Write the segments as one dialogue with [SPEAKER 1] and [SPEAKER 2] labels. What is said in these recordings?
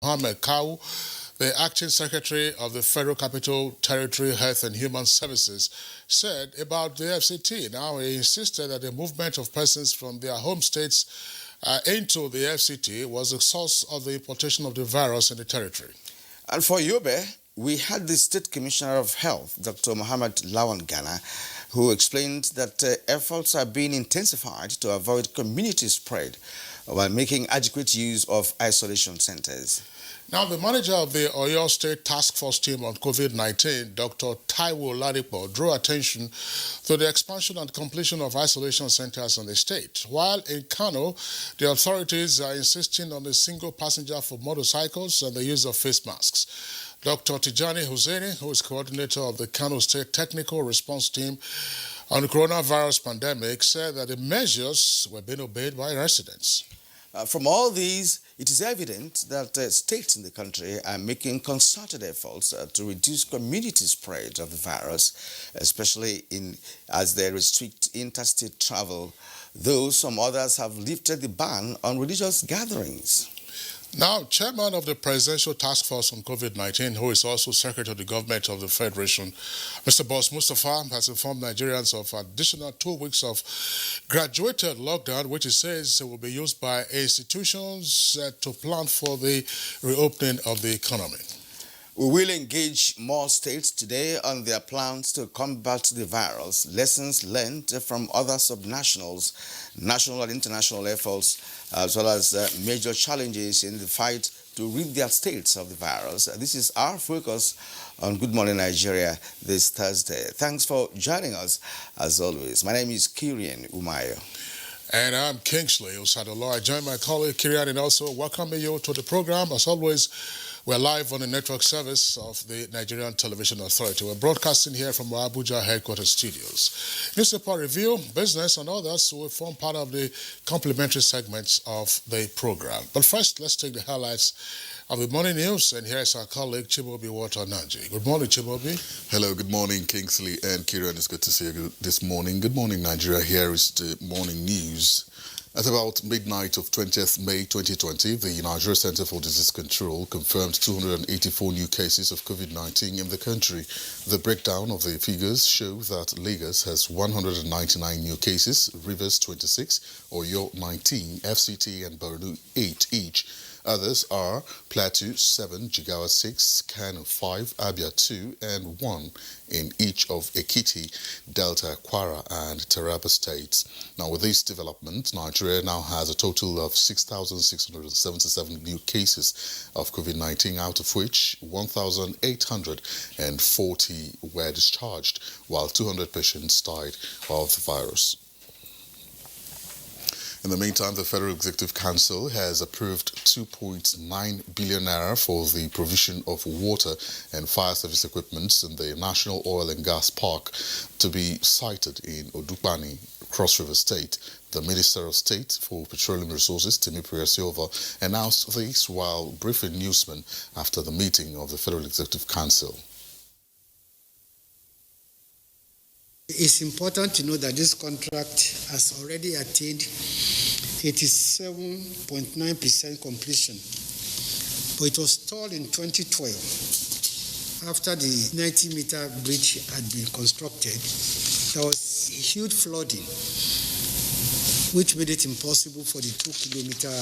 [SPEAKER 1] Mohammed Kau, the acting secretary of the Federal Capital Territory Health and Human Services, said about the FCT. Now, he insisted that the movement of persons from their home states into the FCT was the source of the importation of the virus in the territory.
[SPEAKER 2] And for Yobe, we had the State Commissioner of Health, Dr. Mohammed Lawan Ghana, who explained that efforts are being intensified to avoid community spread while making adequate use of isolation centers.
[SPEAKER 1] Now, the manager of the Oyo State Task Force team on COVID-19, Dr. Taiwo Ladipo, drew attention to the expansion and completion of isolation centers in the state. While in Kano, the authorities are insisting on a single passenger for motorcycles and the use of face masks. Dr. Tijani Husseini, who is coordinator of the Kano State Technical Response Team on the coronavirus pandemic, said that the measures were being obeyed by residents.
[SPEAKER 2] From all these, it is evident that states in the country are making concerted efforts to reduce community spread of the virus, especially as they restrict interstate travel, though some others have lifted the ban on religious gatherings.
[SPEAKER 1] Now, chairman of the Presidential Task Force on COVID-19, who is also Secretary of the Government of the Federation, Mr. Boss Mustafa, has informed Nigerians of additional 2 weeks of graduated lockdown, which he says will be used by institutions to plan for the reopening of the economy.
[SPEAKER 2] We will engage more states today on their plans to combat the virus, lessons learned from other subnationals, national and international efforts, as well as major challenges in the fight to rid their states of the virus. This is our focus on Good Morning Nigeria this Thursday. Thanks for joining us, as always. My name is Kirian Umayo.
[SPEAKER 1] And I'm Kingsley Osadolo. I join my colleague Kirian and also welcoming you to the program. As always, we're live on the network service of the Nigerian Television Authority. We're broadcasting here from our Abuja headquarters studios. Newspaper review, business, and others will form part of the complementary segments of the program. But first, let's take the highlights of the morning news. And here's our colleague Chibobi Water-Nanji. Good morning, Chibobi.
[SPEAKER 3] Hello, good morning, Kingsley and Kieran. It's good to see you this morning. Good morning, Nigeria. Here is the morning news. At about midnight of 20th May 2020, the Nigeria Center for Disease Control confirmed 284 new cases of COVID-19 in the country. The breakdown of the figures show that Lagos has 199 new cases, Rivers 26, Oyo 19, FCT and Borno 8 each. Others are Plateau 7, Jigawa 6, Kano 5, Abia 2 and 1 in each of Ekiti, Delta, Kwara and Taraba states. Now, with this development, Nigeria now has a total of 6,677 new cases of COVID-19, out of which 1,840 were discharged, while 200 patients died of the virus. In the meantime, the Federal Executive Council has approved 2.9 billion naira for the provision of water and fire service equipment in the National Oil and Gas Park to be sited in Odukbani, Cross River State. The Minister of State for Petroleum Resources, Timi Silva, announced this while briefing newsmen after the meeting of the Federal Executive Council.
[SPEAKER 4] It's important to know that this contract has already attained 87.9% completion, but it was stalled in 2012 after the 90-meter bridge had been constructed. There was huge flooding, which made it impossible for the 2-kilometer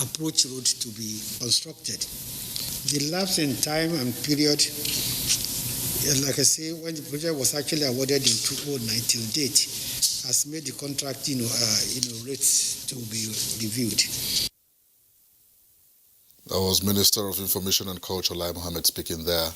[SPEAKER 4] approach road to be constructed. The lapse in time and period, like I say, when the project was actually awarded in 2009 till date, has made the contract, rates to be reviewed.
[SPEAKER 3] That was Minister of Information and Culture, Lai Mohammed, speaking there.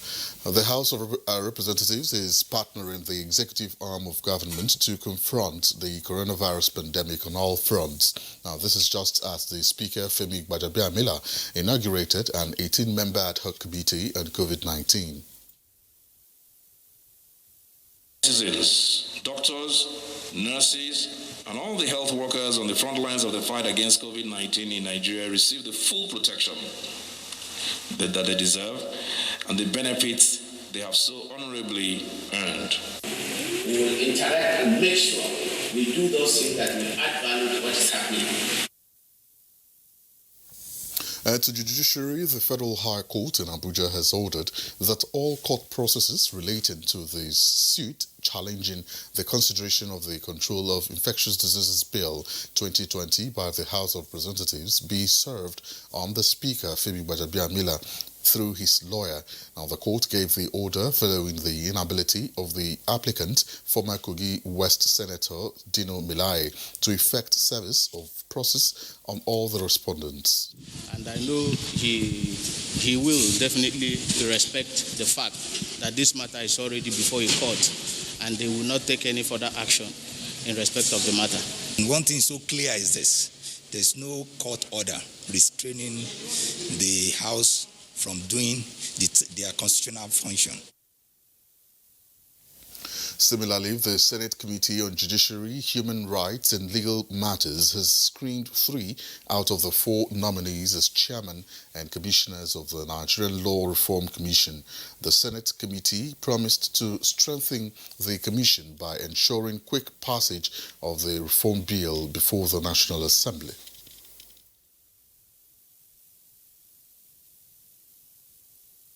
[SPEAKER 3] The House of Representatives is partnering the executive arm of government to confront the coronavirus pandemic on all fronts. Now, this is just as the Speaker, Femi Gbajabiamila, inaugurated an 18-member ad hoc committee on COVID-19.
[SPEAKER 5] Citizens, doctors, nurses, and all the health workers on the front lines of the fight against COVID-19 in Nigeria receive the full protection that they deserve and the benefits they have so honorably earned.
[SPEAKER 6] We will interact and make sure we do those things that will add value to what is happening.
[SPEAKER 3] To the judiciary, the Federal High Court in Abuja has ordered that all court processes relating to the suit challenging the consideration of the Control of Infectious Diseases Bill 2020 by the House of Representatives be served on the Speaker, Femi Gbajabiamila, through his lawyer. Now, the court gave the order following the inability of the applicant, former Kogi West Senator Dino Milaye, to effect service of process on all the respondents.
[SPEAKER 7] And I know he will definitely respect the fact that this matter is already before a court and they will not take any further action in respect of the matter.
[SPEAKER 8] One thing so clear is this: there's no court order restraining the House from doing their constitutional function.
[SPEAKER 3] Similarly, the Senate Committee on Judiciary, Human Rights and Legal Matters has screened 3 out of the 4 nominees as chairman and commissioners of the Nigerian Law Reform Commission. The Senate Committee promised to strengthen the commission by ensuring quick passage of the reform bill before the National Assembly.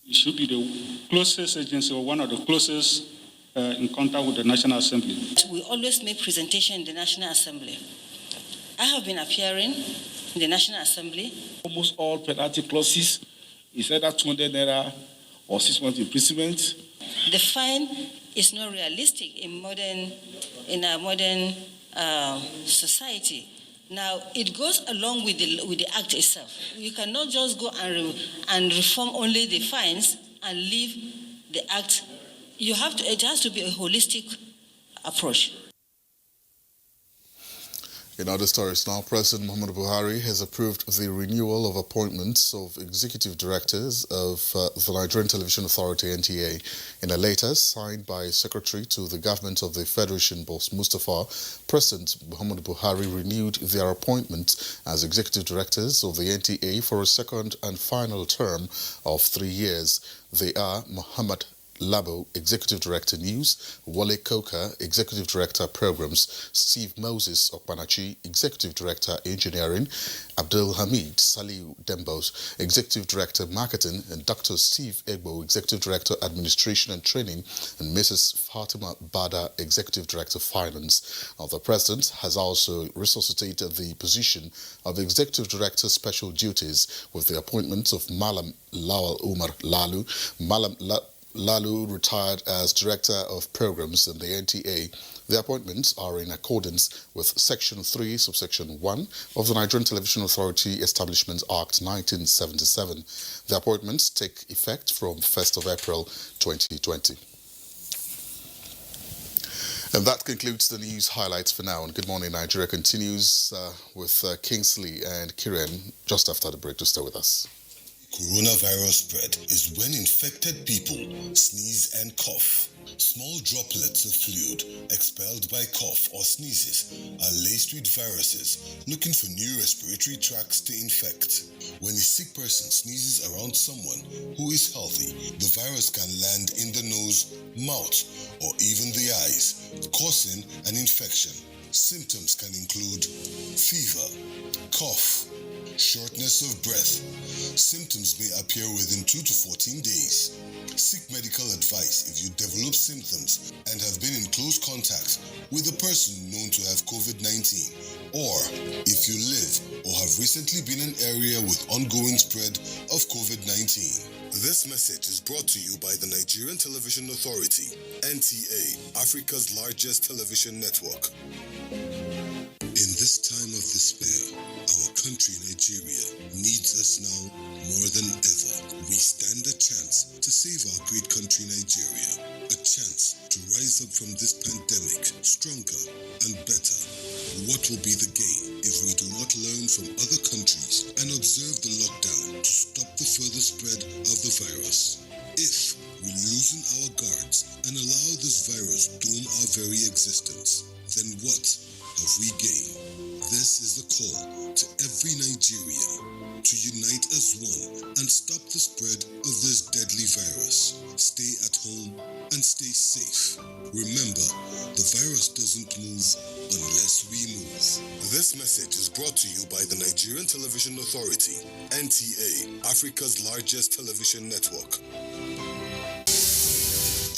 [SPEAKER 9] It should be the closest agency or one of the closest in contact with the National Assembly.
[SPEAKER 10] We always make presentation in the National Assembly. I have been appearing in the National Assembly.
[SPEAKER 9] Almost all penalty clauses is either 200 naira or 6 months imprisonment.
[SPEAKER 10] The fine is not realistic in a modern society. Now, it goes along with the act itself. You cannot just go and reform only the fines and leave the act. It has to be a holistic approach.
[SPEAKER 3] In other stories now, President Muhammadu Buhari has approved the renewal of appointments of executive directors of the Nigerian Television Authority, NTA. In a letter signed by Secretary to the Government of the Federation, Boss Mustafa, President Muhammadu Buhari renewed their appointments as executive directors of the NTA for a second and final term of 3 years. They are Muhammad Labo, Executive Director News; Wale Koka, Executive Director Programs; Steve Moses Okpanachi, Executive Director Engineering; Abdul Hamid Saliu Dembos, Executive Director Marketing; and Dr. Steve Egbo, Executive Director Administration and Training; and Mrs. Fatima Bada, Executive Director Finance. Now, the President has also resuscitated the position of Executive Director Special Duties with the appointment of Malam Lawal Umar Lalu. Lalu retired as Director of Programs in the NTA. The appointments are in accordance with Section 3, Subsection 1 of the Nigerian Television Authority Establishment Act 1977. The appointments take effect from 1st of April 2020. And that concludes the news highlights for now. And Good Morning Nigeria continues with Kingsley and Kiran just after the break. To stay with us.
[SPEAKER 11] Coronavirus spread is when infected people sneeze and cough. Small droplets of fluid expelled by cough or sneezes are laced with viruses looking for new respiratory tracts to infect. When a sick person sneezes around someone who is healthy, the virus can land in the nose, mouth, or even the eyes, causing an infection. Symptoms can include fever, cough, shortness of breath. Symptoms may appear within 2 to 14 days. Seek medical advice if you develop symptoms and have been in close contact with a person known to have COVID-19, or if you live or have recently been in an area with ongoing spread of COVID-19. This message is brought to you by the Nigerian Television Authority, NTA, Africa's largest television network. In this time of despair, our country, Nigeria, needs us now more than ever. We stand a chance to save our great country, Nigeria. A chance to rise up from this pandemic stronger and better. What will be the gain if we do not learn from other countries and observe the lockdown to stop the further spread of the virus? If we loosen our guards and allow this virus doom our very existence, then what have we gained? This is the call to every Nigerian to unite as one and stop the spread of this deadly virus. Stay at home and stay safe. Remember, the virus doesn't move unless we move. This message is brought to you by the Nigerian Television Authority, NTA, Africa's largest television network.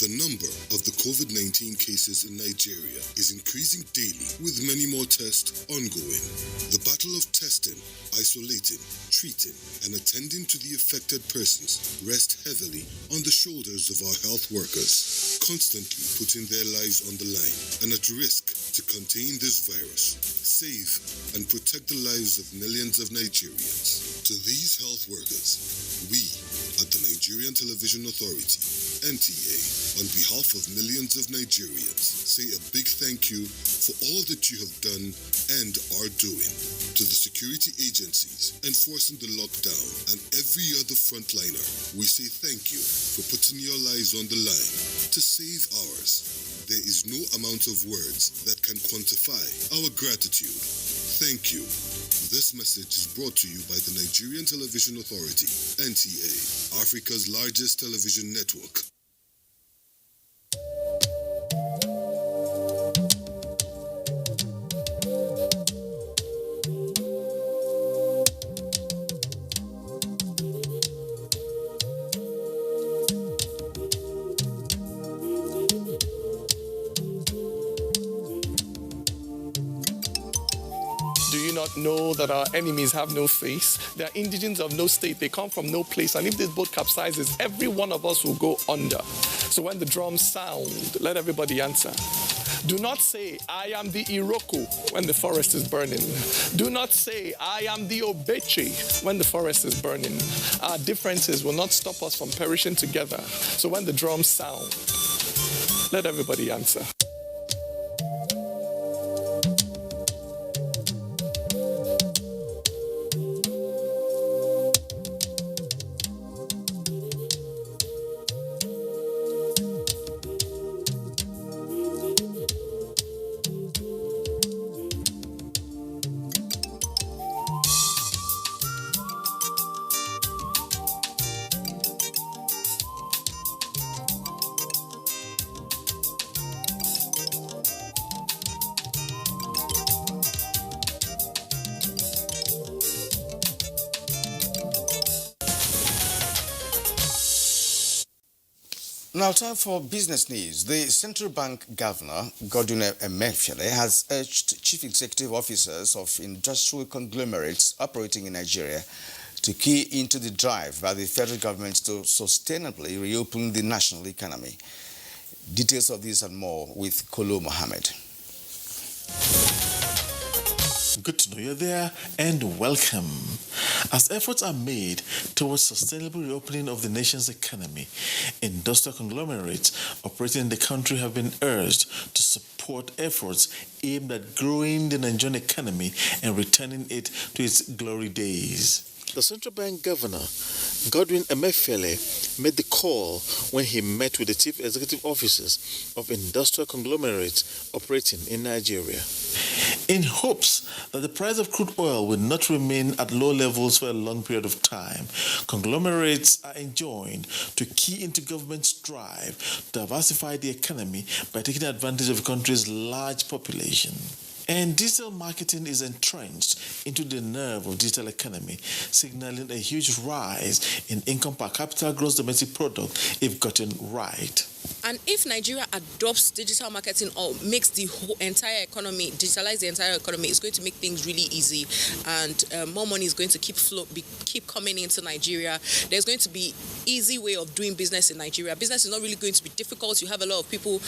[SPEAKER 11] The number of the COVID-19 cases in Nigeria is increasing daily, with many more tests ongoing. The battle of testing, isolating, treating, and attending to the affected persons rests heavily on the shoulders of our health workers, constantly putting their lives on the line and at risk to contain this virus, save and protect the lives of millions of Nigerians. To these health workers, we at the Nigerian Television Authority, NTA, on behalf of millions of Nigerians, say a big thank you for all that you have done and are doing. To the security agencies enforcing the lockdown and every other frontliner, we say thank you for putting your lives on the line to save ours. There is no amount of words that can quantify our gratitude. Thank you. This message is brought to you by the Nigerian Television Authority, NTA, Africa's largest television network.
[SPEAKER 12] Know that our enemies have no face. They are indigents of no state. They come from no place. And if this boat capsizes, every one of us will go under. So when the drums sound, let everybody answer. Do not say, I am the Iroko when the forest is burning. Do not say, I am the Obeche when the forest is burning. Our differences will not stop us from perishing together. So when the drums sound, let everybody answer.
[SPEAKER 2] Now, time for business news. The Central Bank Governor, Godwin Emefiele, has urged chief executive officers of industrial conglomerates operating in Nigeria to key into the drive by the federal government to sustainably reopen the national economy. Details of this and more with Kolo Mohammed.
[SPEAKER 13] Good to know you're there and welcome. As efforts are made towards sustainable reopening of the nation's economy, industrial conglomerates operating in the country have been urged to support efforts aimed at growing the Nigerian economy and returning it to its glory days. The Central Bank Governor, Godwin Emefiele, made the call when he met with the chief executive officers of industrial conglomerates operating in Nigeria. In hopes that the price of crude oil will not remain at low levels for a long period of time, conglomerates are enjoined to key into government's drive to diversify the economy by taking advantage of the country's large population. And digital marketing is entrenched into the nerve of digital economy, signaling a huge rise in income per capita gross domestic product if gotten right.
[SPEAKER 14] And if Nigeria adopts digital marketing or makes the whole entire economy, digitalize the entire economy, it's going to make things really easy, and more money is going to keep coming into Nigeria. There's going to be easy way of doing business in Nigeria. Business is not really going to be difficult. You have a lot of people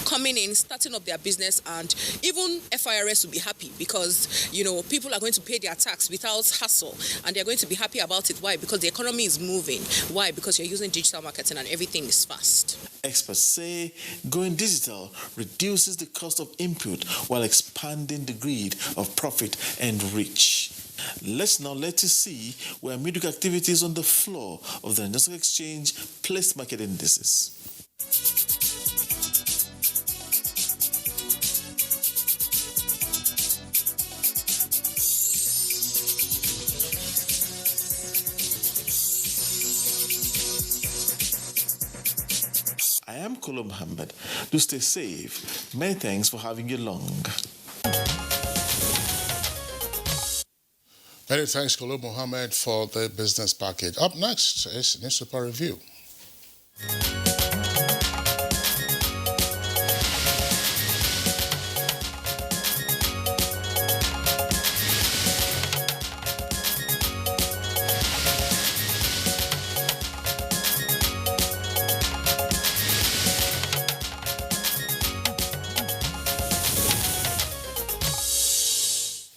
[SPEAKER 14] coming in, starting up their business, and even FIRS will be happy because, you know, people are going to pay their tax without hassle, and they're going to be happy about it. Why? Because the economy is moving. Why? Because you're using digital marketing and everything is fast.
[SPEAKER 13] Experts say going digital reduces the cost of input while expanding the greed of profit and reach. Let's you see where midweek activities on the floor of the Industrial Exchange placed market indices. I am Kolo Muhammad. Do stay safe. Many thanks for having you along.
[SPEAKER 1] Many thanks, Kolo Mohammed, for the business package. Up next is Newspaper Review.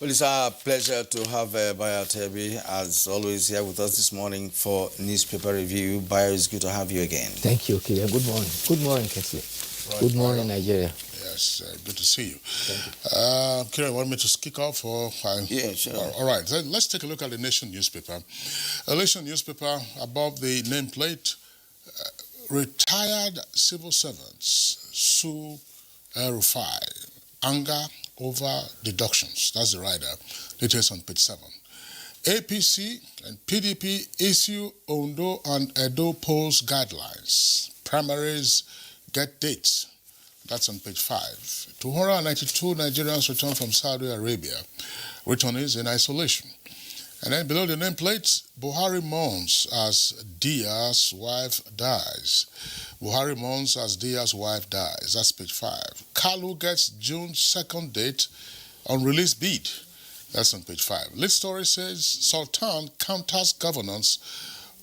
[SPEAKER 2] Well, it's our pleasure to have Bayo Tebi, as always, here with us this morning for Newspaper Review. Bayo, it's good to have you again.
[SPEAKER 15] Thank you, Kira. Good morning. Good morning, Kesley.
[SPEAKER 1] Right,
[SPEAKER 15] good morning, Nigeria.
[SPEAKER 1] Yes, good to see you. Kira, you want me to kick off?
[SPEAKER 2] Yeah, sure.
[SPEAKER 1] All right, so let's take a look at the Nation newspaper. A Nation newspaper above the nameplate, retired civil servants sue El-Rufai, anger over deductions. That's the rider. Details on page 7. APC and PDP issue Ondo and Edo polls guidelines. Primaries get dates. That's on page 5. 292 Nigerians return from Saudi Arabia. Returnees in isolation. And then below the nameplate, Buhari mourns as Dia's wife dies. Buhari mourns as Dia's wife dies. That's page 5. Kalu gets June 2nd date on release bid. That's on page 5. Lead story says Sultan counters governance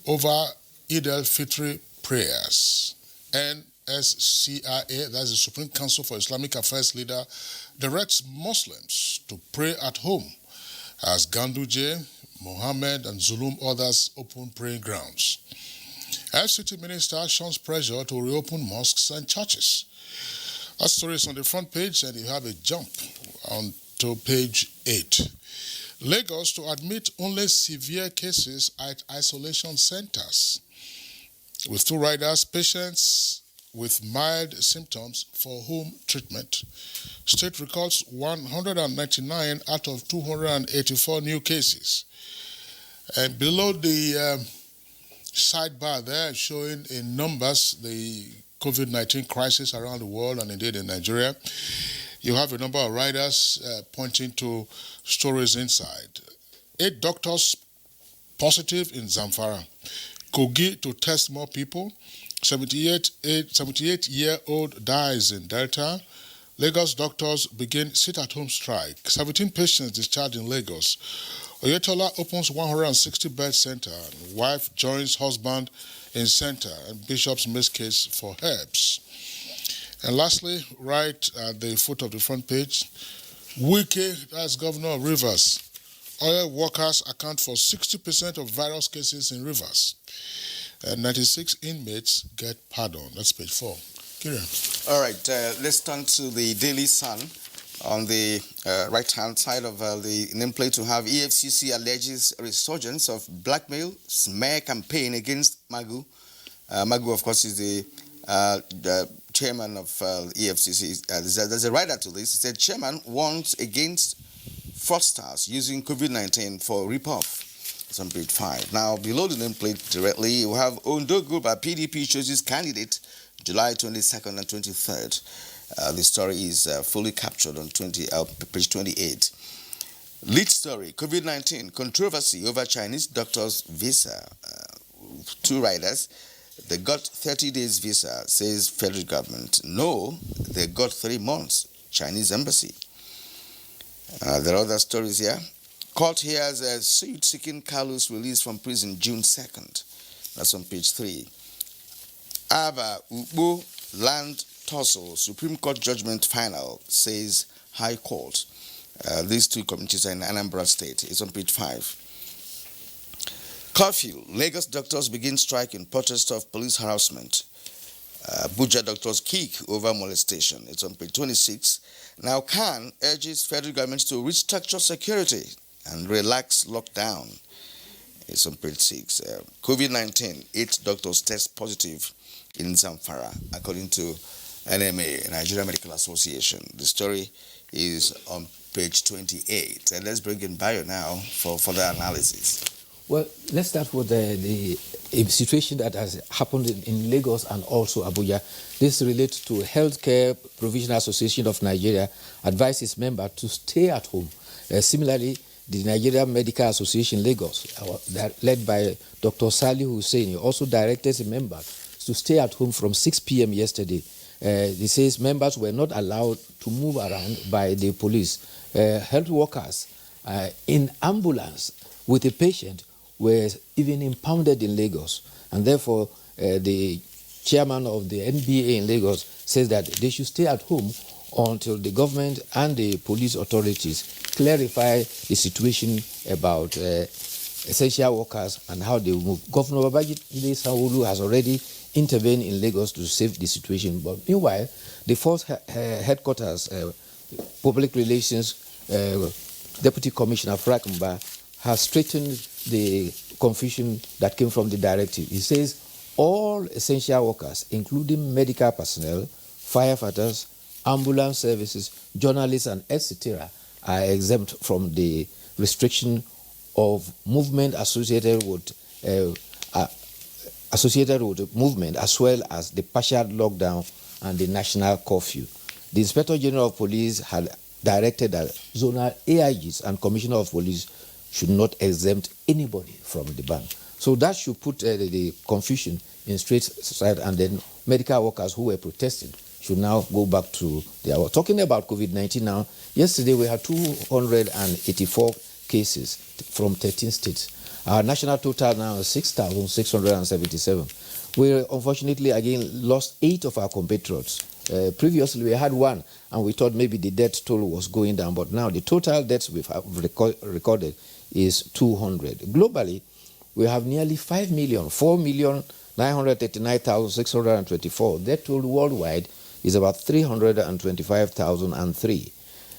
[SPEAKER 1] over Eid al-Fitr prayers. NSCIA, that's the Supreme Council for Islamic Affairs leader, directs Muslims to pray at home as Ganduje, Mohammed and Zulum others open praying grounds. FCT minister shuns pressure to reopen mosques and churches. That story is on the front page, and you have a jump on to page 8. Lagos to admit only severe cases at isolation centers. With 2 riders, patients with mild symptoms for home treatment. State records 199 out of 284 new cases. And below the sidebar there, showing in numbers the COVID-19 crisis around the world and indeed in Nigeria, you have a number of riders pointing to stories inside. 8 doctors positive in Zamfara. Kogi to test more people. 78-year-old dies in Delta. Lagos doctors begin sit-at-home strike. 17 patients discharged in Lagos. Oyetola opens 160-bed center. Wife joins husband in center. And bishops miss case for herbs. And lastly, right at the foot of the front page, Wike, that's Governor of Rivers. Oil workers account for 60% of virus cases in Rivers. And 96 inmates get pardon. That's page 4. Kieran.
[SPEAKER 2] All right, let's turn to the Daily Sun. On the right-hand side of the nameplate, to have EFCC alleges resurgence of blackmail smear campaign against Magu. Magu, of course, is the chairman of EFCC. There's a writer to this. He said, chairman warns against fraudsters using COVID-19 for rip-off. It's on page 5. Now, below the nameplate directly, you have Ondo Group by PDP chooses candidate July 22nd and 23rd. The story is fully captured on page 28. Lead story, COVID-19, controversy over Chinese doctors' visa. 2 riders, they got 30 days visa, says federal government. No, they got 3 months, Chinese embassy. There are other stories here. Court hears a suit seeking Kalu's release from prison June 2nd. That's on page 3. Aba Ubo land tussle, Supreme Court judgment final, says High Court. These 2 communities are in Anambra State. It's on page 5. Curfew. Lagos doctors begin strike in protest of police harassment. Abuja doctors kick over molestation. It's on page 26. Now Khan urges federal government to restructure security and relax lockdown. It's on page 6. COVID-19, 8 doctors test positive in Zamfara, according to NMA, Nigerian Medical Association. The story is on page 28. And let's bring in Bayo now for further analysis.
[SPEAKER 15] Well, let's start with the situation that has happened in Lagos and also Abuja. This relates to Healthcare Provision Association of Nigeria advised its members to stay at home. Similarly, the Nigerian Medical Association Lagos, led by Dr. Salih Hussein, also directed its members to stay at home from 6 p.m. yesterday. It says members were not allowed to move around by the police. Health workers in ambulance with a patient were even impounded in Lagos. And therefore, the chairman of the NBA in Lagos says that they should stay at home until the government and the police authorities clarify the situation about essential workers and how they will move. Governor Babajide Sanwo-Olu has already intervened in Lagos to save the situation. But meanwhile, the force headquarters, public relations Deputy Commissioner Frakumba, has straightened the confusion that came from the directive. He says all essential workers, including medical personnel, firefighters, ambulance services, journalists, and etc., are exempt from the restriction of movement associated with movement, as well as the partial lockdown and the national curfew. The Inspector General of Police had directed that zonal AIGs and Commissioner of Police should not exempt anybody from the ban. So that should put the confusion in straight side, and then medical workers who were protesting should now go back to their work. Talking about COVID-19 now, yesterday we had 284 cases from 13 states. Our national total now is 6,677. We unfortunately again lost 8 of our compatriots. Previously we had 1, and we thought maybe the death toll was going down, but now the total deaths we've recorded is 200. Globally, we have nearly 5 million, 4,939,624. Death toll worldwide is about 325,003.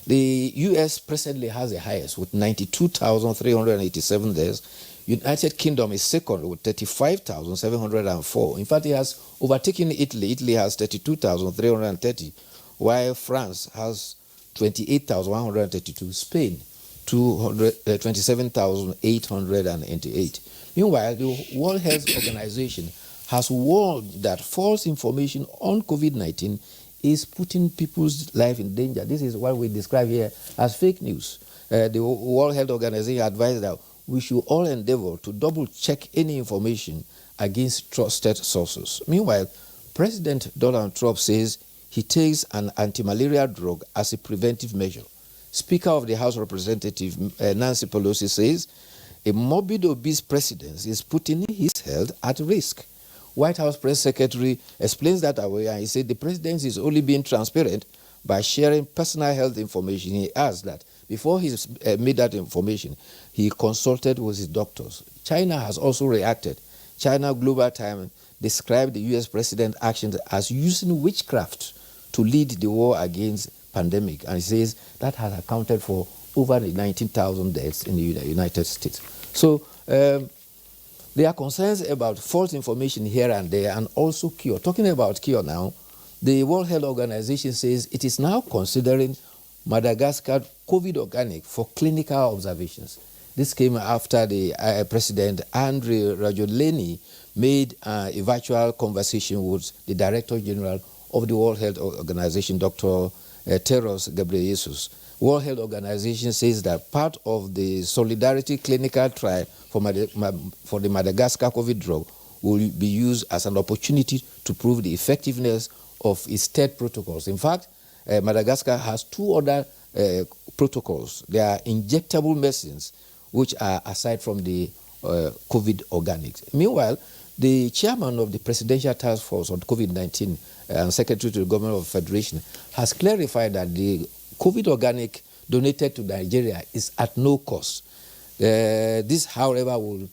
[SPEAKER 15] The U.S. presently has the highest with 92,387 deaths. United Kingdom is second with 35,704. In fact, it has overtaken Italy. Italy has 32,330, while France has 28,132. Spain, 27,888. Meanwhile, the World Health Organization has warned that false information on COVID-19 is putting people's life in danger. This is what we describe here as fake news. The World Health Organization advised that we should all endeavor to double-check any information against trusted sources. Meanwhile, President Donald Trump says he takes an anti-malaria drug as a preventive measure. Speaker of the House of Representatives, Nancy Pelosi, says a morbid obese president is putting his health at risk. White House Press Secretary explains that away, and he said the president is only being transparent by sharing personal health information. He adds that before he made that information, he consulted with his doctors. China has also reacted. China Global Times described the U.S. president's actions as using witchcraft to lead the war against pandemic, and he says that has accounted for over 19,000 deaths in the United States. So there are concerns about false information here and there, and also cure. Talking about cure now, the World Health Organization says it is now considering Madagascar COVID organic for clinical observations. This came after the President Andry Rajoelina made a virtual conversation with the Director General of the World Health Organization, Dr. Tedros Ghebreyesus. World Health Organization says that part of the Solidarity clinical trial for the Madagascar COVID drug will be used as an opportunity to prove the effectiveness of its third protocols. In fact, Madagascar has 2 other protocols. They are injectable medicines, which are aside from the COVID organics. Meanwhile, the chairman of the Presidential Task Force on COVID-19 and Secretary to the Government of the Federation has clarified that the COVID organic donated to Nigeria is at no cost. This, however, will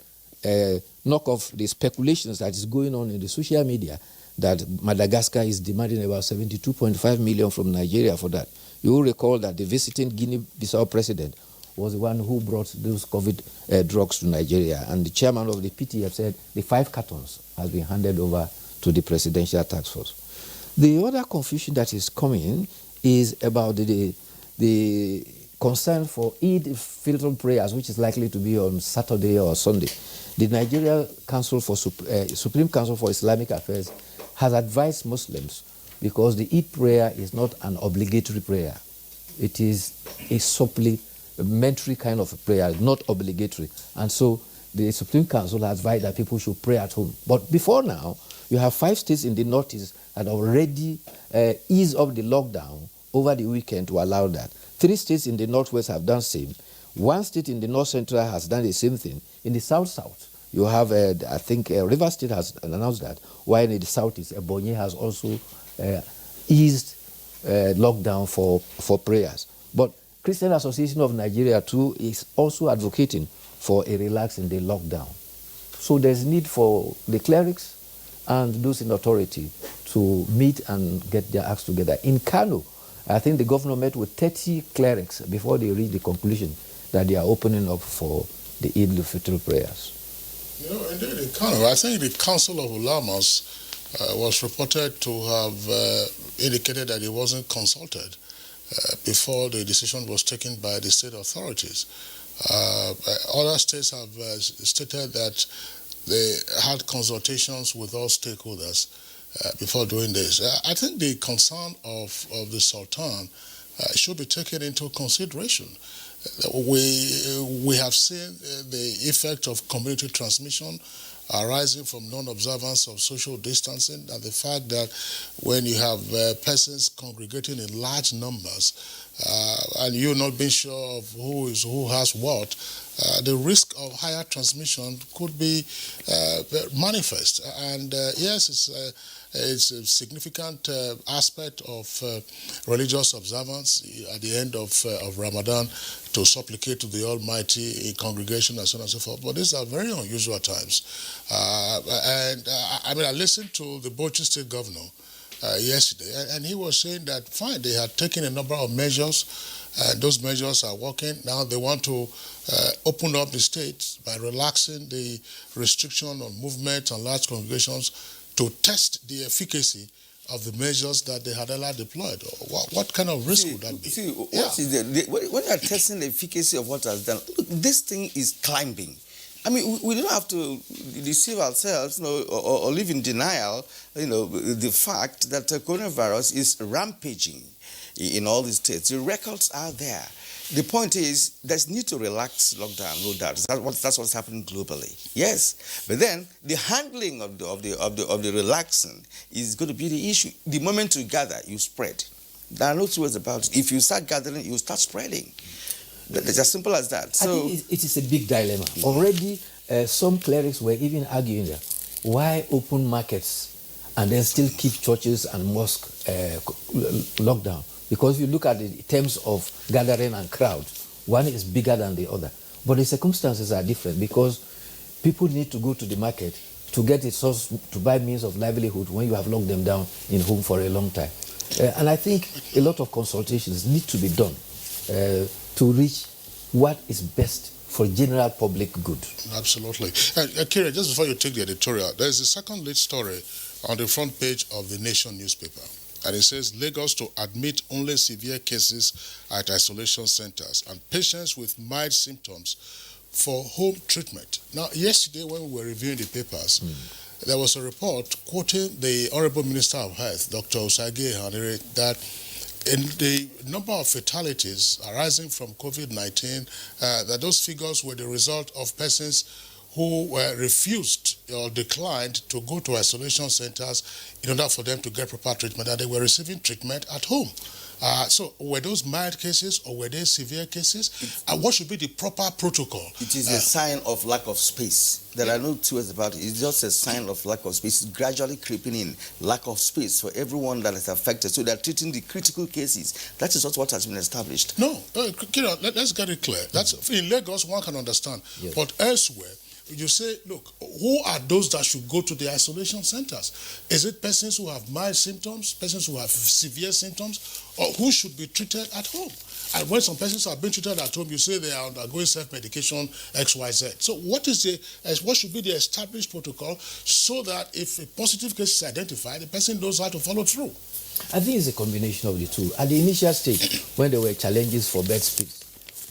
[SPEAKER 15] knock off the speculations that is going on in the social media that Madagascar is demanding about 72.5 million from Nigeria for that. You will recall that the visiting Guinea-Bissau president was the one who brought those COVID drugs to Nigeria, and the chairman of the PTF said the 5 cartons has been handed over to the Presidential Task Force. The other confusion that is coming is about the concerned for Eid Fitr prayers, which is likely to be on Saturday or Sunday, the Nigeria Supreme Council for Islamic Affairs has advised Muslims, because the Eid prayer is not an obligatory prayer. It is a supplementary kind of prayer, not obligatory. And so the Supreme Council has advised that people should pray at home. But before now, you have 5 states in the Northeast that already eased up the lockdown over the weekend to allow that. 3 states in the Northwest have done the same. 1 state in the North Central has done the same thing. In the South, you have, I think, River State has announced that, while in the Southeast, Ebonyi has also eased lockdown for prayers. But Christian Association of Nigeria too is also advocating for a relaxing the lockdown. So there's need for the clerics and those in authority to meet and get their acts together. In Kano, I think the governor met with 30 clerics before they reached the conclusion that they are opening up for the Eid al-Fitr prayers.
[SPEAKER 1] You know, indeed, in Kano, I think the Council of Ulamas was reported to have indicated that it wasn't consulted before the decision was taken by the state authorities. Other states have stated that they had consultations with all stakeholders before doing this. I think the concern of the Sultan should be taken into consideration. We have seen the effect of community transmission arising from non-observance of social distancing, and the fact that when you have persons congregating in large numbers and you're not being sure of who has what, the risk of higher transmission could be manifest. And yes, it's a significant aspect of religious observance at the end of Ramadan to supplicate to the Almighty in congregation and so on and so forth. But these are very unusual times. I listened to the Bauchi State Governor yesterday, and he was saying that, fine, they had taken a number of measures, and those measures are working. Now they want to open up the state by relaxing the restriction on movement and large congregations to test the efficacy of the measures that they had earlier deployed. What kind of risk would that be?
[SPEAKER 2] When they are testing the efficacy of what has done, look, this thing is climbing. I mean, we don't have to deceive ourselves, or live in denial, the fact that coronavirus is rampaging in all the states. The records are there. The point is, there's need to relax lockdown, no doubt. That's what's happening globally. Yes, but then the handling of the relaxing is going to be the issue. The moment you gather, you spread. There are no two ways about it. If you start gathering, you start spreading. It's as simple as that. So
[SPEAKER 15] I think it is a big dilemma. Already, some clerics were even arguing that why open markets and then still keep churches and mosques locked down? Because if you look at the terms of gathering and crowd, one is bigger than the other. But the circumstances are different because people need to go to the market to get a source to buy means of livelihood when you have locked them down in home for a long time. And I think a lot of consultations need to be done to reach what is best for general public good.
[SPEAKER 1] Absolutely. Kira, just before you take the editorial, there's a second lead story on the front page of the Nation newspaper. And it says, Lagos to admit only severe cases at isolation centers and patients with mild symptoms for home treatment. Now, yesterday when we were reviewing the papers, there was a report quoting the Honorable Minister of Health, Dr. Usagi Hanire, that in the number of fatalities arising from COVID-19, that those figures were the result of persons who were refused or declined to go to isolation centers in order for them to get proper treatment, and they were receiving treatment at home. So were those mild cases or were they severe cases? What should be the proper protocol?
[SPEAKER 2] It is a sign of lack of space. There are no two ways about it. It's just a sign of lack of space. It's gradually creeping in. Lack of space for everyone that is affected. So they're treating the critical cases. That is not what has been established.
[SPEAKER 1] No, Kira, let's get it clear. That's in Lagos, one can understand. Yes. But elsewhere, you say, look, who are those that should go to the isolation centers? Is it persons who have mild symptoms, persons who have severe symptoms, or who should be treated at home? And when some persons are being treated at home, you say they are undergoing self-medication, XYZ. So what should be the established protocol so that if a positive case is identified, the person knows how to follow through?
[SPEAKER 15] I think it's a combination of the two. At the initial stage, when there were challenges for bed space,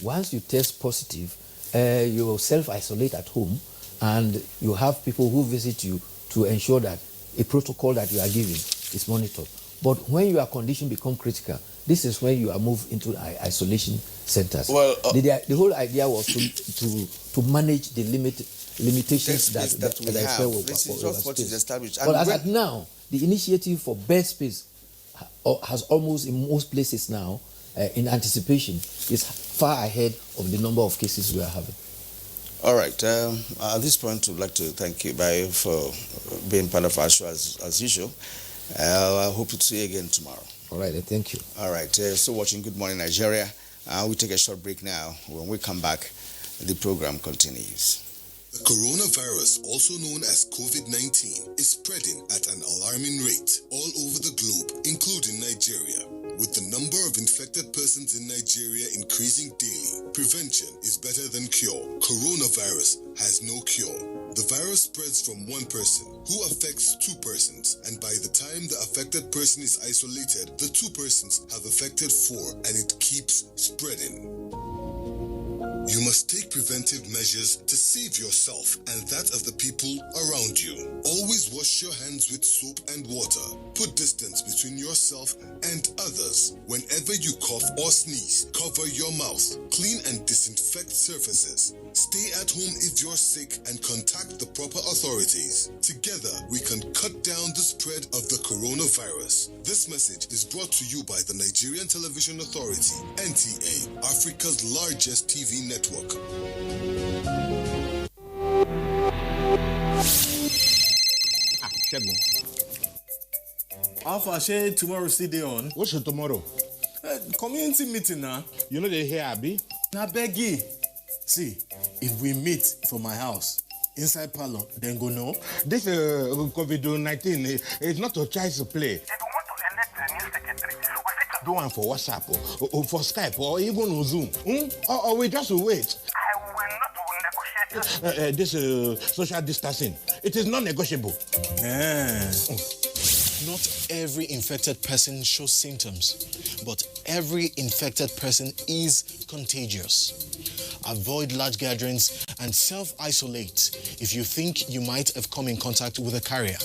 [SPEAKER 15] once you test positive, you self-isolate at home, and you have people who visit you to ensure that a protocol that you are giving is monitored. But when your condition become critical, this is when you are moved into isolation centers.
[SPEAKER 2] Well,
[SPEAKER 15] the whole idea was to manage the limitations that
[SPEAKER 2] we have. This is just what is established.
[SPEAKER 15] But as at now, the initiative for bed space has almost, in most places now, in anticipation, is far ahead of the number of cases we are having.
[SPEAKER 2] All right. At this point, we'd like to thank you, Bayo, for being part of our show as usual. I hope to see you again tomorrow.
[SPEAKER 15] All right. Thank you.
[SPEAKER 2] All right. So watching Good Morning Nigeria. We take a short break now. When we come back, the program continues.
[SPEAKER 11] The coronavirus, also known as COVID-19, is spreading at an alarming rate all over the globe, including Nigeria. With the number of infected persons in Nigeria increasing daily, prevention is better than cure. Coronavirus has no cure. The virus spreads from one person who affects two persons, and by the time the affected person is isolated, the two persons have affected four, and it keeps spreading. You must take preventive measures to save yourself and that of the people around you. Always wash your hands with soap and water. Put distance between yourself and others. Whenever you cough or sneeze, cover your mouth. Clean and disinfect surfaces. Stay at home if you're sick and contact the proper authorities. Together, we can cut down the spread of the coronavirus. This message is brought to you by the Nigerian Television Authority, NTA, Africa's largest TV network.
[SPEAKER 13] Alpha, share tomorrow still day on.
[SPEAKER 16] What's your tomorrow?
[SPEAKER 13] Community meeting now.
[SPEAKER 16] You know they here, Abi?
[SPEAKER 13] Now beggy. See, if we meet for my house, inside parlor, then go no.
[SPEAKER 16] This COVID-19 is not a child's play.
[SPEAKER 17] If you want to elect a new secretary, we fit
[SPEAKER 16] Do one for WhatsApp or for Skype or even on Zoom. Or we just wait.
[SPEAKER 17] I will not negotiate
[SPEAKER 16] this social distancing. It is non-negotiable.
[SPEAKER 18] Not every infected person shows symptoms, but every infected person is contagious. Avoid large gatherings and self-isolate if you think you might have come in contact with a carrier.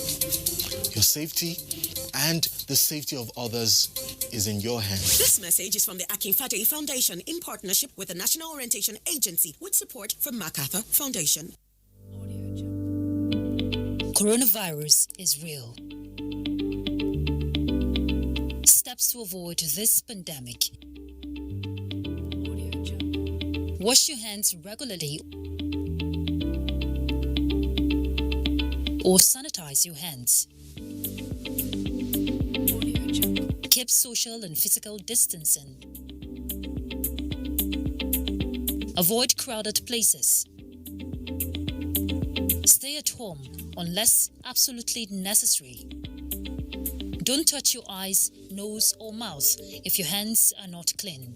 [SPEAKER 18] Your safety and the safety of others is in your hands.
[SPEAKER 19] This message is from the Akinfade Foundation in partnership with the National Orientation Agency with support from MacArthur Foundation.
[SPEAKER 20] Coronavirus is real. Steps to avoid this pandemic. Wash your hands regularly or sanitize your hands. Keep social and physical distancing. Avoid crowded places. Stay at home unless absolutely necessary. Don't touch your eyes, nose, or mouth if your hands are not clean.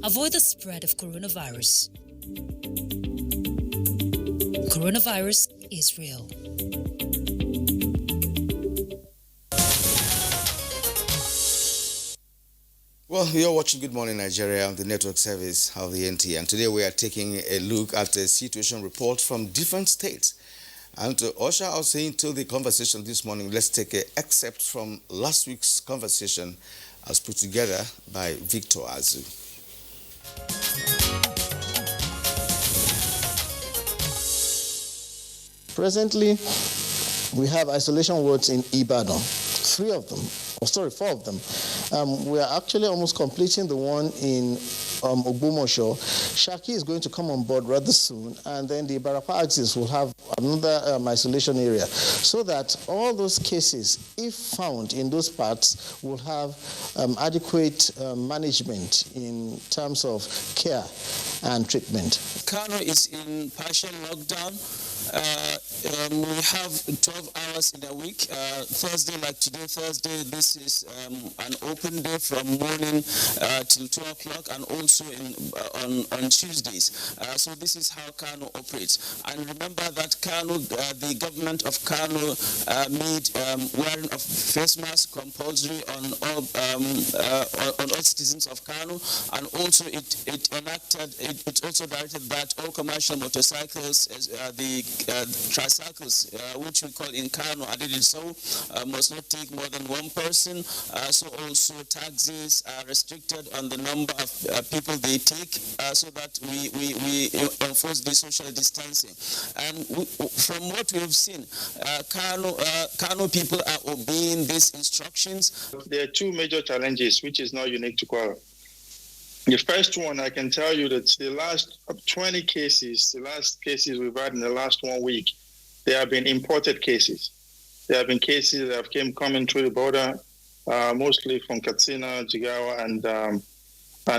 [SPEAKER 20] Avoid the spread of coronavirus. Coronavirus is real.
[SPEAKER 2] Well, you're watching Good Morning Nigeria on the network service of the NTA, and today we are taking a look at a situation report from different states. And to usher us into the conversation this morning, let's take an excerpt from last week's conversation as put together by Victor Azu.
[SPEAKER 21] Presently, we have isolation wards in Ibadan, 4 of them. We are actually almost completing the one in Ogbomoso. Shaki is going to come on board rather soon, and then the Ibarapa axis will have another isolation area, so that all those cases, if found in those parts, will have adequate management in terms of care and treatment.
[SPEAKER 22] Kano is in partial lockdown.
[SPEAKER 4] We have 12 hours in a week. Thursday, like today, Thursday, this is an open day from morning till 2 o'clock, and also on Tuesdays. So this is how Kano operates. And remember that Kano, the government of Kano made wearing of face masks compulsory on all citizens of Kano, and also it also directed that all commercial motorcycles, the tricycles, which we call in Kano Adediso, must not take more than one person. So also taxis are restricted on the number of people they take, so that we enforce the social distancing. And from what we have seen, Kano people are obeying these instructions.
[SPEAKER 22] There are two major challenges, which is not unique to Kwara. The first one, I can tell you that the last 20 cases, the last cases we've had in the last 1 week, they have been imported cases. There have been cases that have coming through the border, mostly from Katsina, Jigawa, and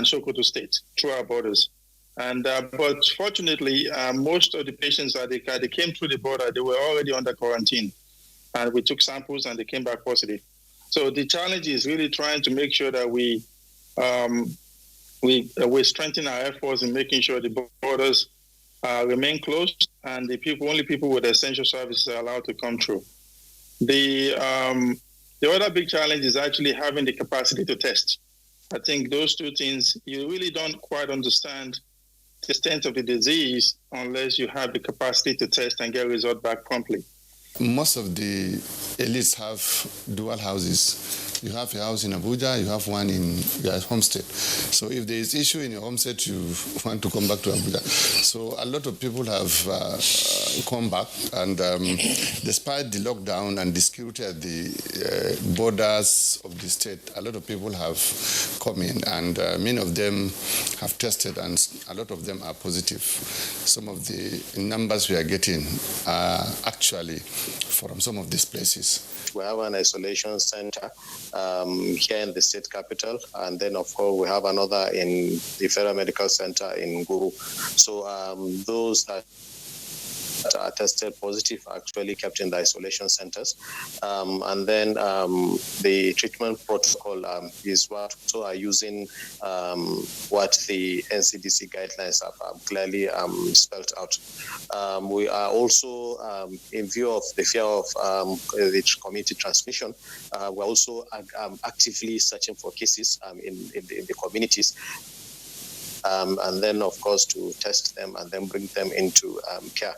[SPEAKER 22] Sokoto State, through our borders. And but fortunately, most of the patients that they came through the border, they were already under quarantine, and we took samples and they came back positive. So the challenge is really trying to make sure that we strengthen our efforts in making sure the borders remain closed and only people with essential services are allowed to come through. The other big challenge is actually having the capacity to test. I think those two things, you really don't quite understand the extent of the disease unless you have the capacity to test and get results back promptly.
[SPEAKER 23] Most of the elites have dual houses. You have a house in Abuja, you have one in your homestead. So if there is issue in your homestead, you want to come back to Abuja. So a lot of people have come back, and despite the lockdown and the security at the borders of the state, a lot of people have come in, and many of them have tested, and a lot of them are positive. Some of the numbers we are getting are actually from some of these places.
[SPEAKER 24] We have an isolation center here in the state capital, and then of course we have another in the Federal Medical Center in Guru. So those that are tested positive are actually kept in the isolation centers, and then the treatment protocol is what so are using what the NCDC guidelines have clearly spelled out. We are also, in view of the fear of the community transmission, we're also actively searching for cases in the communities. And then, of course, to test them and then bring them into care.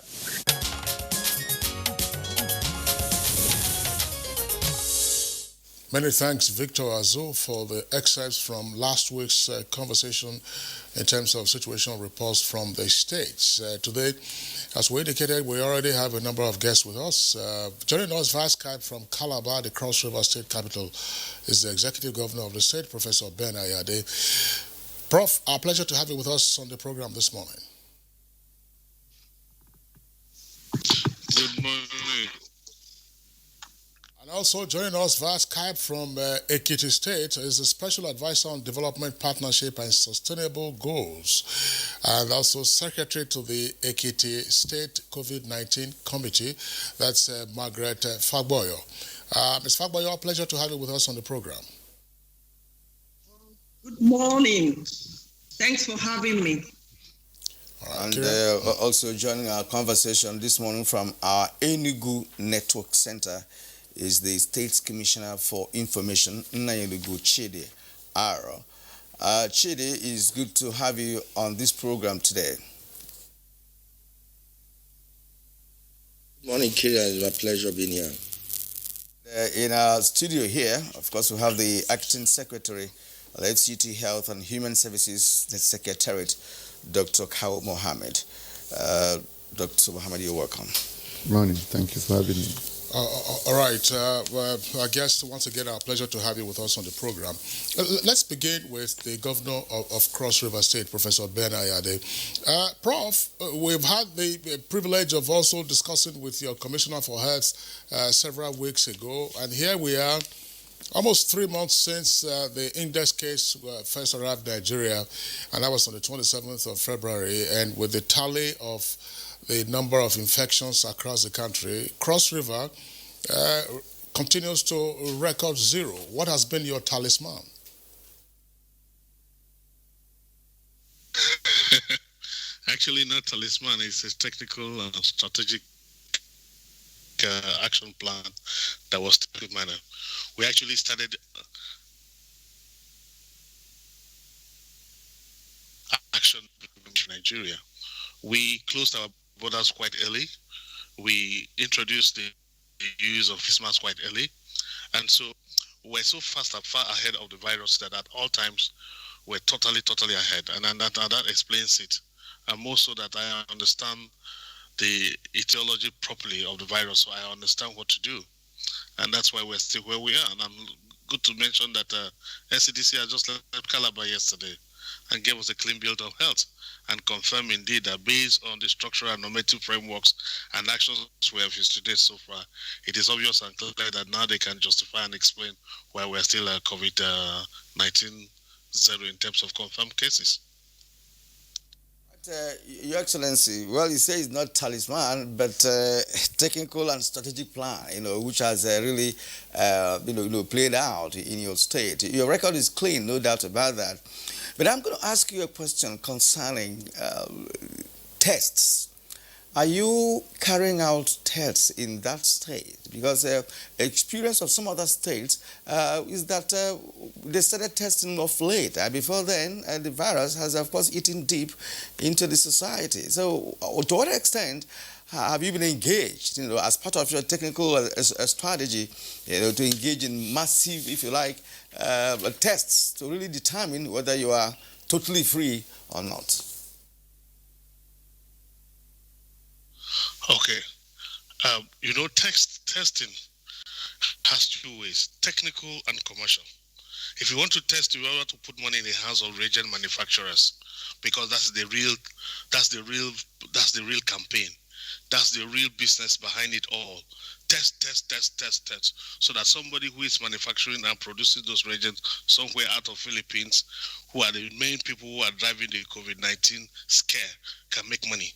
[SPEAKER 1] Many thanks, Victor Azu, for the excerpts from last week's conversation in terms of situational reports from the states. Today, as we indicated, we already have a number of guests with us. Joining us via Skype from Calabar, the Cross River State capital, is the Executive Governor of the state, Professor Ben Ayade. Prof, our pleasure to have you with us on the program this morning.
[SPEAKER 25] Good morning.
[SPEAKER 1] And also joining us via Skype from Ekiti State is the Special Advisor on Development Partnership and Sustainable Goals, and also Secretary to the Ekiti State COVID-19 Committee. That's Margaret Fagboyo. Ms. Fagboyo, a pleasure to have you with us on the program.
[SPEAKER 26] Good morning. Thanks for having me.
[SPEAKER 2] And also joining our conversation this morning from our Enugu Network Center is the State's Commissioner for Information, Nnayelugu Chidi Aro. Chidi, it's good to have you on this program today.
[SPEAKER 27] Good morning, Kira. It's my pleasure being here.
[SPEAKER 2] In our studio here, of course, we have the Acting Secretary of the FCT Health and Human Services Secretariat, Dr. Kawu Mohammed. Dr. Mohammed, you're welcome.
[SPEAKER 23] Good morning. Thank you for having me.
[SPEAKER 1] All right. I guess once again, our pleasure to have you with us on the program. Let's begin with the Governor of Cross River State, Professor Ben Ayade. Prof, we've had the privilege of also discussing with your Commissioner for Health several weeks ago, and here we are, almost 3 months since the index case first arrived in Nigeria, and that was on the 27th of February, and with the tally of the number of infections across the country. Cross River continues to record zero. What has been your talisman?
[SPEAKER 5] Actually, not talisman. It's a technical and strategic action plan that was taken manner. We actually started action in Nigeria. We closed our borders quite early. We introduced the use of face masks quite early, and so we're so far ahead of the virus that at all times we're totally ahead, and that explains it. And more so that I understand the etiology properly of the virus, so I understand what to do, and that's why we're still where we are. And I'm good to mention that NCDC has just left Calabar yesterday and gave us a clean bill of health and confirm indeed that based on the structural and normative frameworks and actions we have instituted so far, it is obvious and clear that now they can justify and explain why we're still COVID-19 zero in terms of confirmed cases.
[SPEAKER 2] Your Excellency, well, you say it's not talisman, but technical and strategic plan, which has really, played out in your state. Your record is clean, no doubt about that. But I'm going to ask you a question concerning tests. Are you carrying out tests in that state? Because experience of some other states is that they started testing of late. Before then, the virus has, of course, eaten deep into the society. So to what extent have you been engaged, as part of your technical strategy, to engage in massive, if you like, tests to really determine whether you are totally free or not?
[SPEAKER 5] Okay. Testing has two ways, technical and commercial. If you want to test, you have to put money in the hands of reagent manufacturers, because that's the real campaign. That's the real business behind it all. Test, so that somebody who is manufacturing and producing those reagents somewhere out of Philippines, who are the main people who are driving the COVID-19 scare, can make money.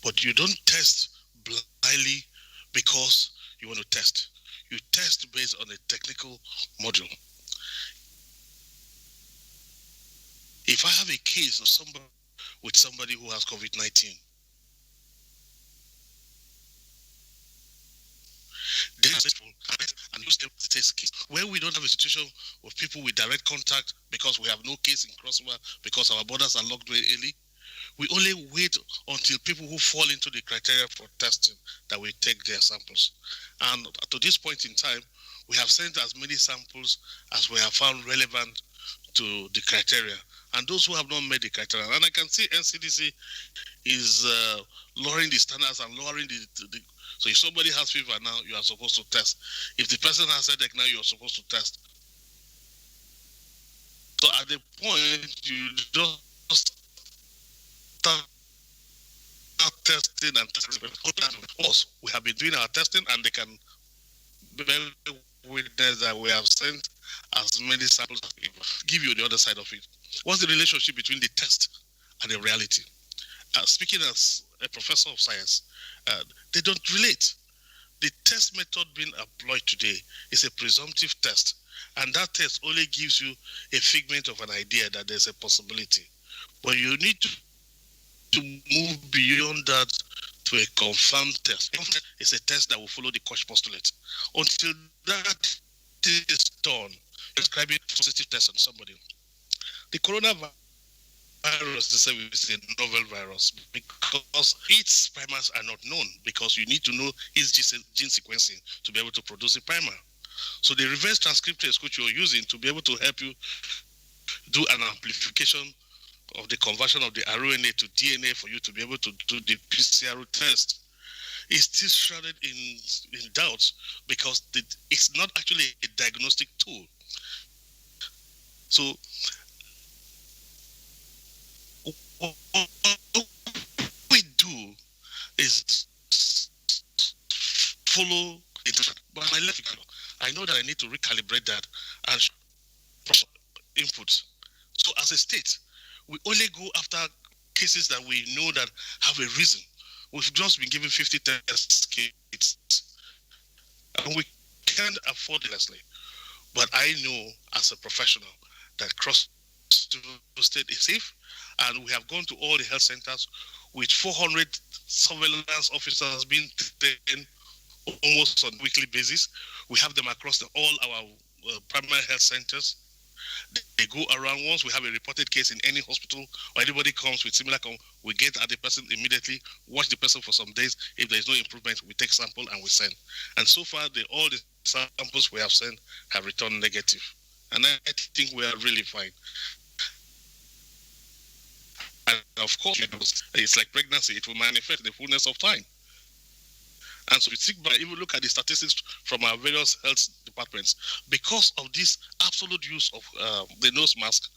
[SPEAKER 5] But you don't test blindly because you want to test. You test based on a technical module. If I have a case of somebody who has COVID-19, they are successful and use them to test case. Where we don't have a situation of people with direct contact because we have no case in crossover because our borders are locked very early, we only wait until people who fall into the criteria for testing that we take their samples. And to this point in time, we have sent as many samples as we have found relevant to the criteria. And those who have not met the criteria, and I can see NCDC is lowering the standards and lowering the so if somebody has fever now, you are supposed to test. If the person has headache now, you are supposed to test. So at the point, you just start testing and testing. Us, we have been doing our testing, and they can bear witness that we have sent as many samples as we give you the other side of it. What's the relationship between the test and the reality? Speaking as a professor of science, they don't relate. The test method being employed today is a presumptive test, and that test only gives you a figment of an idea that there's a possibility. But you need to move beyond that to a confirmed test. It's a test that will follow the Koch postulate. Until that is done, describing a positive test on somebody. The coronavirus is a novel virus because its primers are not known, because you need to know its gene sequencing to be able to produce a primer. So the reverse transcriptase which you're using to be able to help you do an amplification of the conversion of the RNA to DNA for you to be able to do the PCR test is still shrouded in doubts, because it's not actually a diagnostic tool. So what we do is follow it. But my left, I know that I need to recalibrate that and inputs. So as a state, we only go after cases that we know that have a reason. we've just been given 50 test kits, and we can't afford it, Leslie. But I know as a professional that Cross State is safe, and we have gone to all the health centers with 400 surveillance officers being trained almost on a weekly basis. We have them across all our primary health centers. They go around. Once we have a reported case in any hospital or anybody comes with similar, we get at the person immediately, watch the person for some days. If there is no improvement, we take sample and we send. And so far, all the samples we have sent have returned negative. And I think we are really fine. And of course, it's like pregnancy. It will manifest in the fullness of time. And so we think back, even look at the statistics from our various health departments. Because of this absolute use of the nose mask,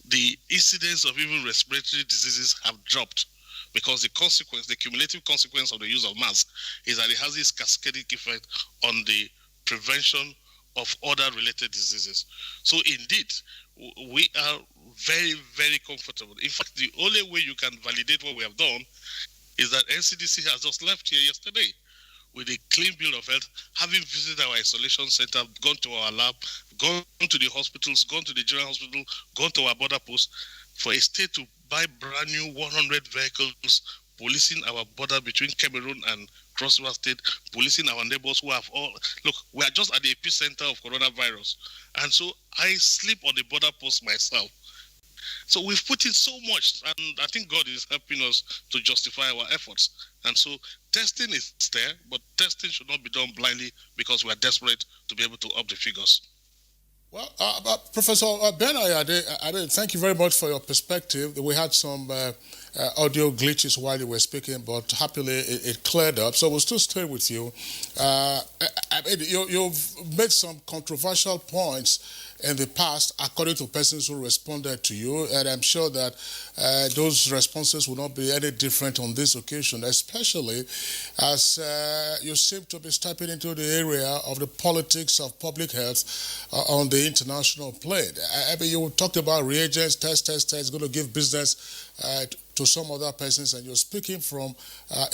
[SPEAKER 5] the incidence of even respiratory diseases have dropped, because the cumulative consequence of the use of mask is that it has this cascading effect on the prevention of other related diseases. So indeed, we are very, very comfortable. In fact, the only way you can validate what we have done is that NCDC has just left here yesterday with a clean bill of health, having visited our isolation center, gone to our lab, gone to the hospitals, gone to the general hospital, gone to our border post, for a state to buy brand new 100 vehicles, policing our border between Cameroon and Cross River State, policing our neighbors who have all... Look, we are just at the epicenter of coronavirus. And so I sleep on the border post myself. So we've put in so much, and I think God is helping us to justify our efforts. And so testing is there, but testing should not be done blindly because we are desperate to be able to up the figures.
[SPEAKER 1] Well, Professor Ben Ayade, thank you very much for your perspective. We had some audio glitches while you were speaking, but happily it cleared up. So we'll still stay with you. You've made some controversial points in the past, according to persons who responded to you, and I'm sure that those responses will not be any different on this occasion, especially as you seem to be stepping into the area of the politics of public health on the international plane. I mean, you talked about reagents, test, going to give business to some other persons, and you're speaking from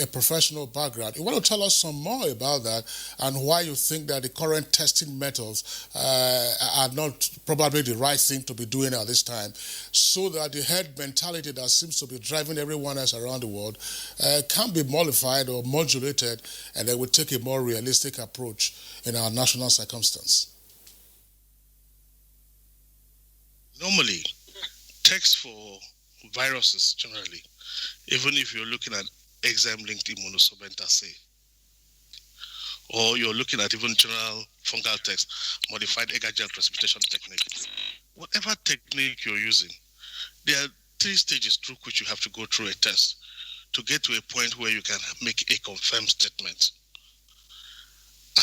[SPEAKER 1] a professional background. You want to tell us some more about that and why you think that the current testing methods are not probably the right thing to be doing at this time, so that the herd mentality that seems to be driving everyone else around the world can be mollified or modulated, and they will take a more realistic approach in our national circumstance.
[SPEAKER 5] Normally, tests for viruses generally, even if you're looking at enzyme-linked immunosorbent or you're looking at even general fungal tests, modified agar gel precipitation technique, whatever technique you're using, there are 3 stages through which you have to go through a test to get to a point where you can make a confirmed statement.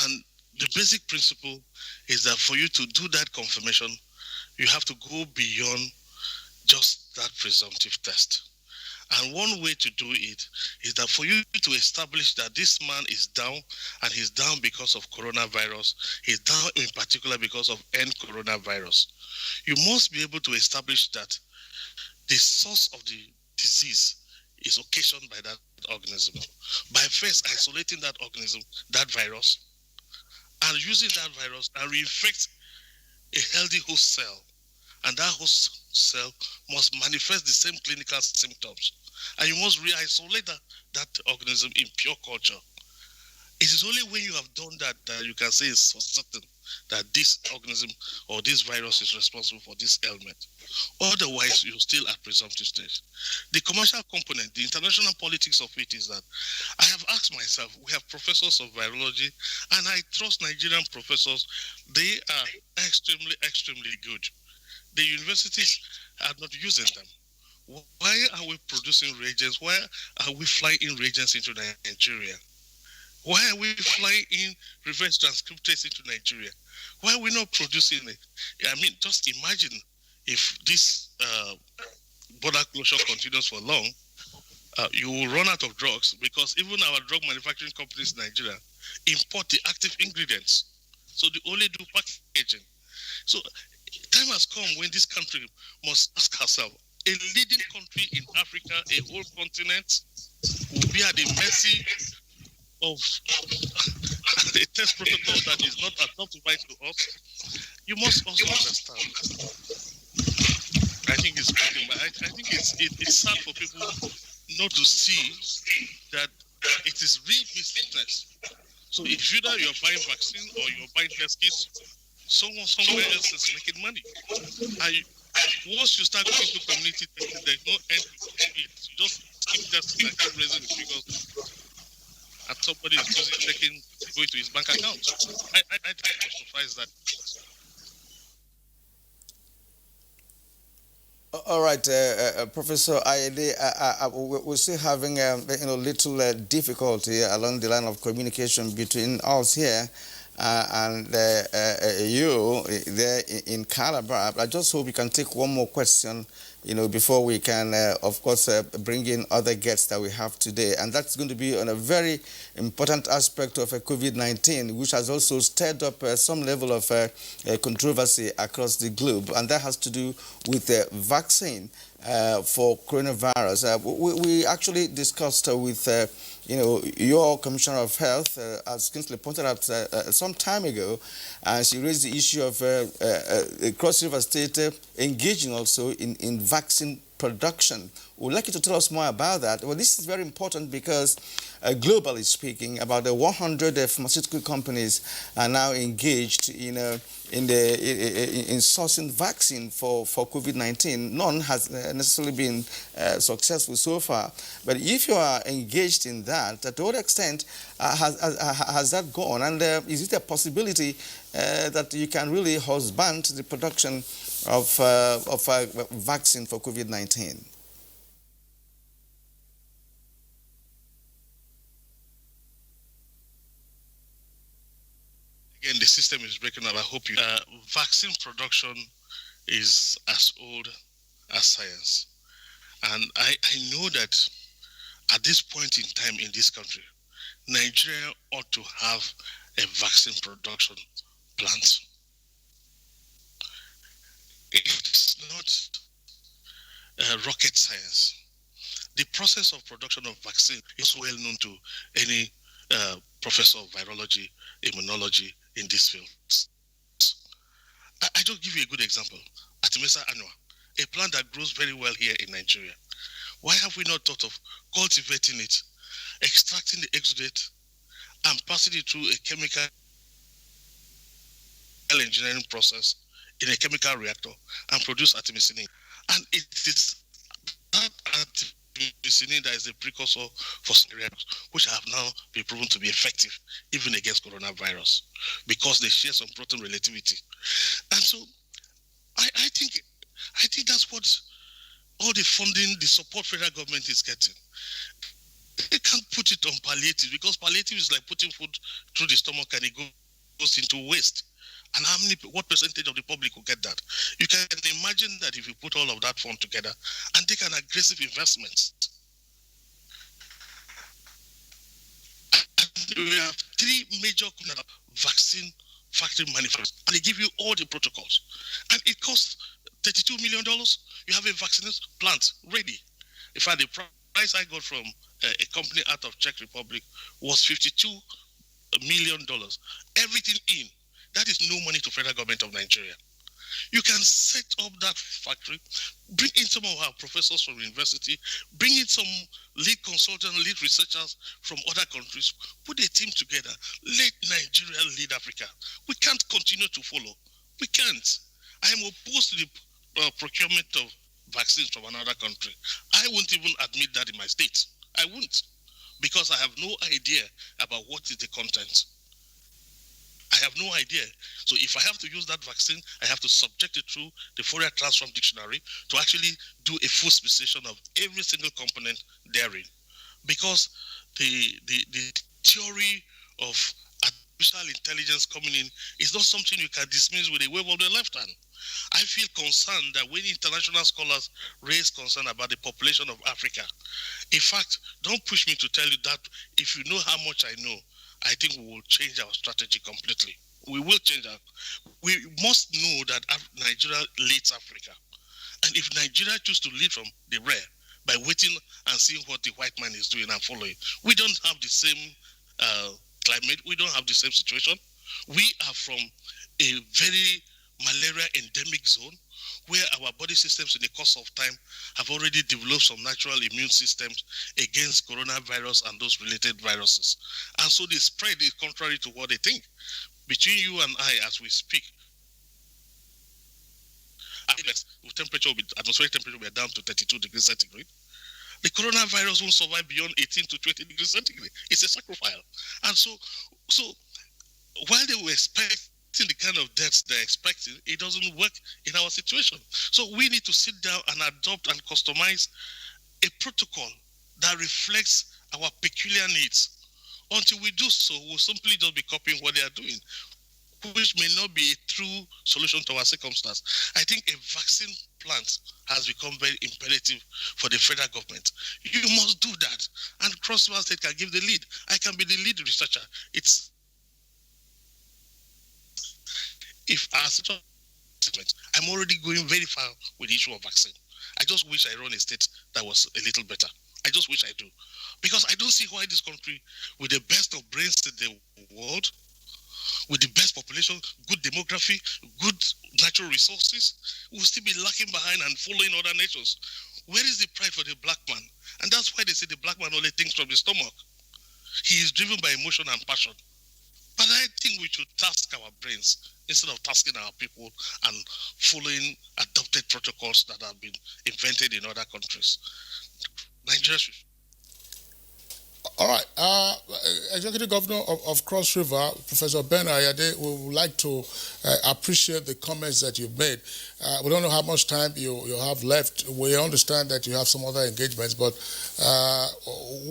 [SPEAKER 5] And the basic principle is that for you to do that confirmation, you have to go beyond just that presumptive test. And one way to do it is that for you to establish that this man is down, and he's down because of coronavirus, he's down in particular because of N coronavirus, you must be able to establish that the source of the disease is occasioned by that organism, by first isolating that organism, that virus, and using that virus and reinfect a healthy host cell. And that host cell must manifest the same clinical symptoms. And you must re-isolate that organism in pure culture. It is only when you have done that that you can say it's for certain that this organism or this virus is responsible for this ailment. Otherwise, you're still at presumptive stage. The commercial component, the international politics of it is that I have asked myself, we have professors of virology, and I trust Nigerian professors. They are extremely, extremely good. The universities are not using them. Why are we producing reagents? Why are we flying in reagents into Nigeria? Why are we flying in reverse transcriptase into Nigeria? Why are we not producing it? I mean, just imagine if this border closure continues for long, you will run out of drugs, because even our drug manufacturing companies in Nigeria import the active ingredients. So they only do packaging. So time has come when this country must ask herself, a leading country in Africa, a whole continent, will be at the mercy of a test protocol that is not adopted to us. You must also understand. I think it's it's sad for people not to see that it is real business. So if either you're buying vaccine or you're buying test kits, someone somewhere else is making money. And once you start going to community testing, there's no end to it. You just keep testing and keep raising the figures, and somebody is going to his bank account. I justifies that.
[SPEAKER 2] All right, Professor Ayede, we're still having little difficulty along the line of communication between us here and you there in Calabar. I just hope you can take one more question, before we can, of course, bring in other guests that we have today. And that's going to be on a very important aspect of COVID-19, which has also stirred up some level of controversy across the globe. And that has to do with the vaccine for coronavirus. We actually discussed with your Commissioner of Health, as Kingsley pointed out some time ago, and she raised the issue of Cross River State engaging also in vaccine production. We'd like you to tell us more about that. Well, this is very important because globally speaking, about the 100 pharmaceutical companies are now engaged in sourcing vaccine for COVID-19. None has necessarily been successful so far. But if you are engaged in that, to what extent has that gone? And is it a possibility that you can really husband the production of vaccine for COVID-19?
[SPEAKER 5] Again, the system is breaking up. I hope you. Vaccine production is as old as science. And I know that at this point in time in this country, Nigeria ought to have a vaccine production plant. It's not rocket science. The process of production of vaccine is well known to any professor of virology, immunology in this field. I just give you a good example. Artemisa annua, a plant that grows very well here in Nigeria. Why have we not thought of cultivating it, extracting the exudate, and passing it through a chemical engineering process in a chemical reactor and produce artemisinin? And it is that artemisinin that is a precursor for reactors, which have now been proven to be effective even against coronavirus because they share some protein relativity. And so I think that's what all the funding, the support federal government is getting. They can't put it on palliative because palliative is like putting food through the stomach and it goes into waste. And what percentage of the public will get that? You can imagine that if you put all of that fund together and take an aggressive investment. And we have 3 major vaccine factory manufacturers, and they give you all the protocols. And it costs $32 million. You have a vaccination plant ready. In fact, the price I got from a company out of Czech Republic was $52 million. Everything in. That is no money to federal government of Nigeria. You can set up that factory, bring in some of our professors from university, bring in some lead consultants, lead researchers from other countries, put a team together, let Nigeria lead Africa. We can't continue to follow. We can't. I am opposed to the procurement of vaccines from another country. I won't even admit that in my state. I won't, because I have no idea about what is the content. I have no idea. So if I have to use that vaccine, I have to subject it through the Fourier Transform Dictionary to actually do a full specification of every single component therein. Because the theory of artificial intelligence coming in is not something you can dismiss with a wave of the left hand. I feel concerned that when international scholars raise concern about the population of Africa, in fact, don't push me to tell you that if you know how much I know, I think we will change our strategy completely. We will change our. We must know that Nigeria leads Africa. And if Nigeria chooses to lead from the rear, by waiting and seeing what the white man is doing and following. We don't have the same climate. We don't have the same situation. We are from a very malaria endemic zone where our body systems in the course of time have already developed some natural immune systems against coronavirus and those related viruses. And so the spread is contrary to what they think. Between you and I, as we speak, atmospheric temperature will be down to 32 degrees centigrade. The coronavirus won't survive beyond 18 to 20 degrees centigrade. It's a sacrifice. And so while they were expecting the kind of deaths they're expecting, it doesn't work in our situation. So we need to sit down and adopt and customize a protocol that reflects our peculiar needs. Until we do so, we'll simply just be copying what they are doing, which may not be a true solution to our circumstance. I think a vaccine plant has become very imperative for the federal government. You must do that. And Cross River State can give the lead. I can be the lead researcher. If I'm already going very far with the issue of vaccine. I just wish I run a state that was a little better. I just wish I do. Because I don't see why this country, with the best of brains in the world, with the best population, good demography, good natural resources, will still be lacking behind and following other nations. Where is the pride for the black man? And that's why they say the black man only thinks from the stomach. He is driven by emotion and passion. But I think we should task our brains instead of tasking our people and following adopted protocols that have been invented in other countries. Nigeria should.
[SPEAKER 1] All right. Executive Governor of Cross River, Professor Ben Ayade, we would like to appreciate the comments that you've made. We don't know how much time you have left. We understand that you have some other engagements, but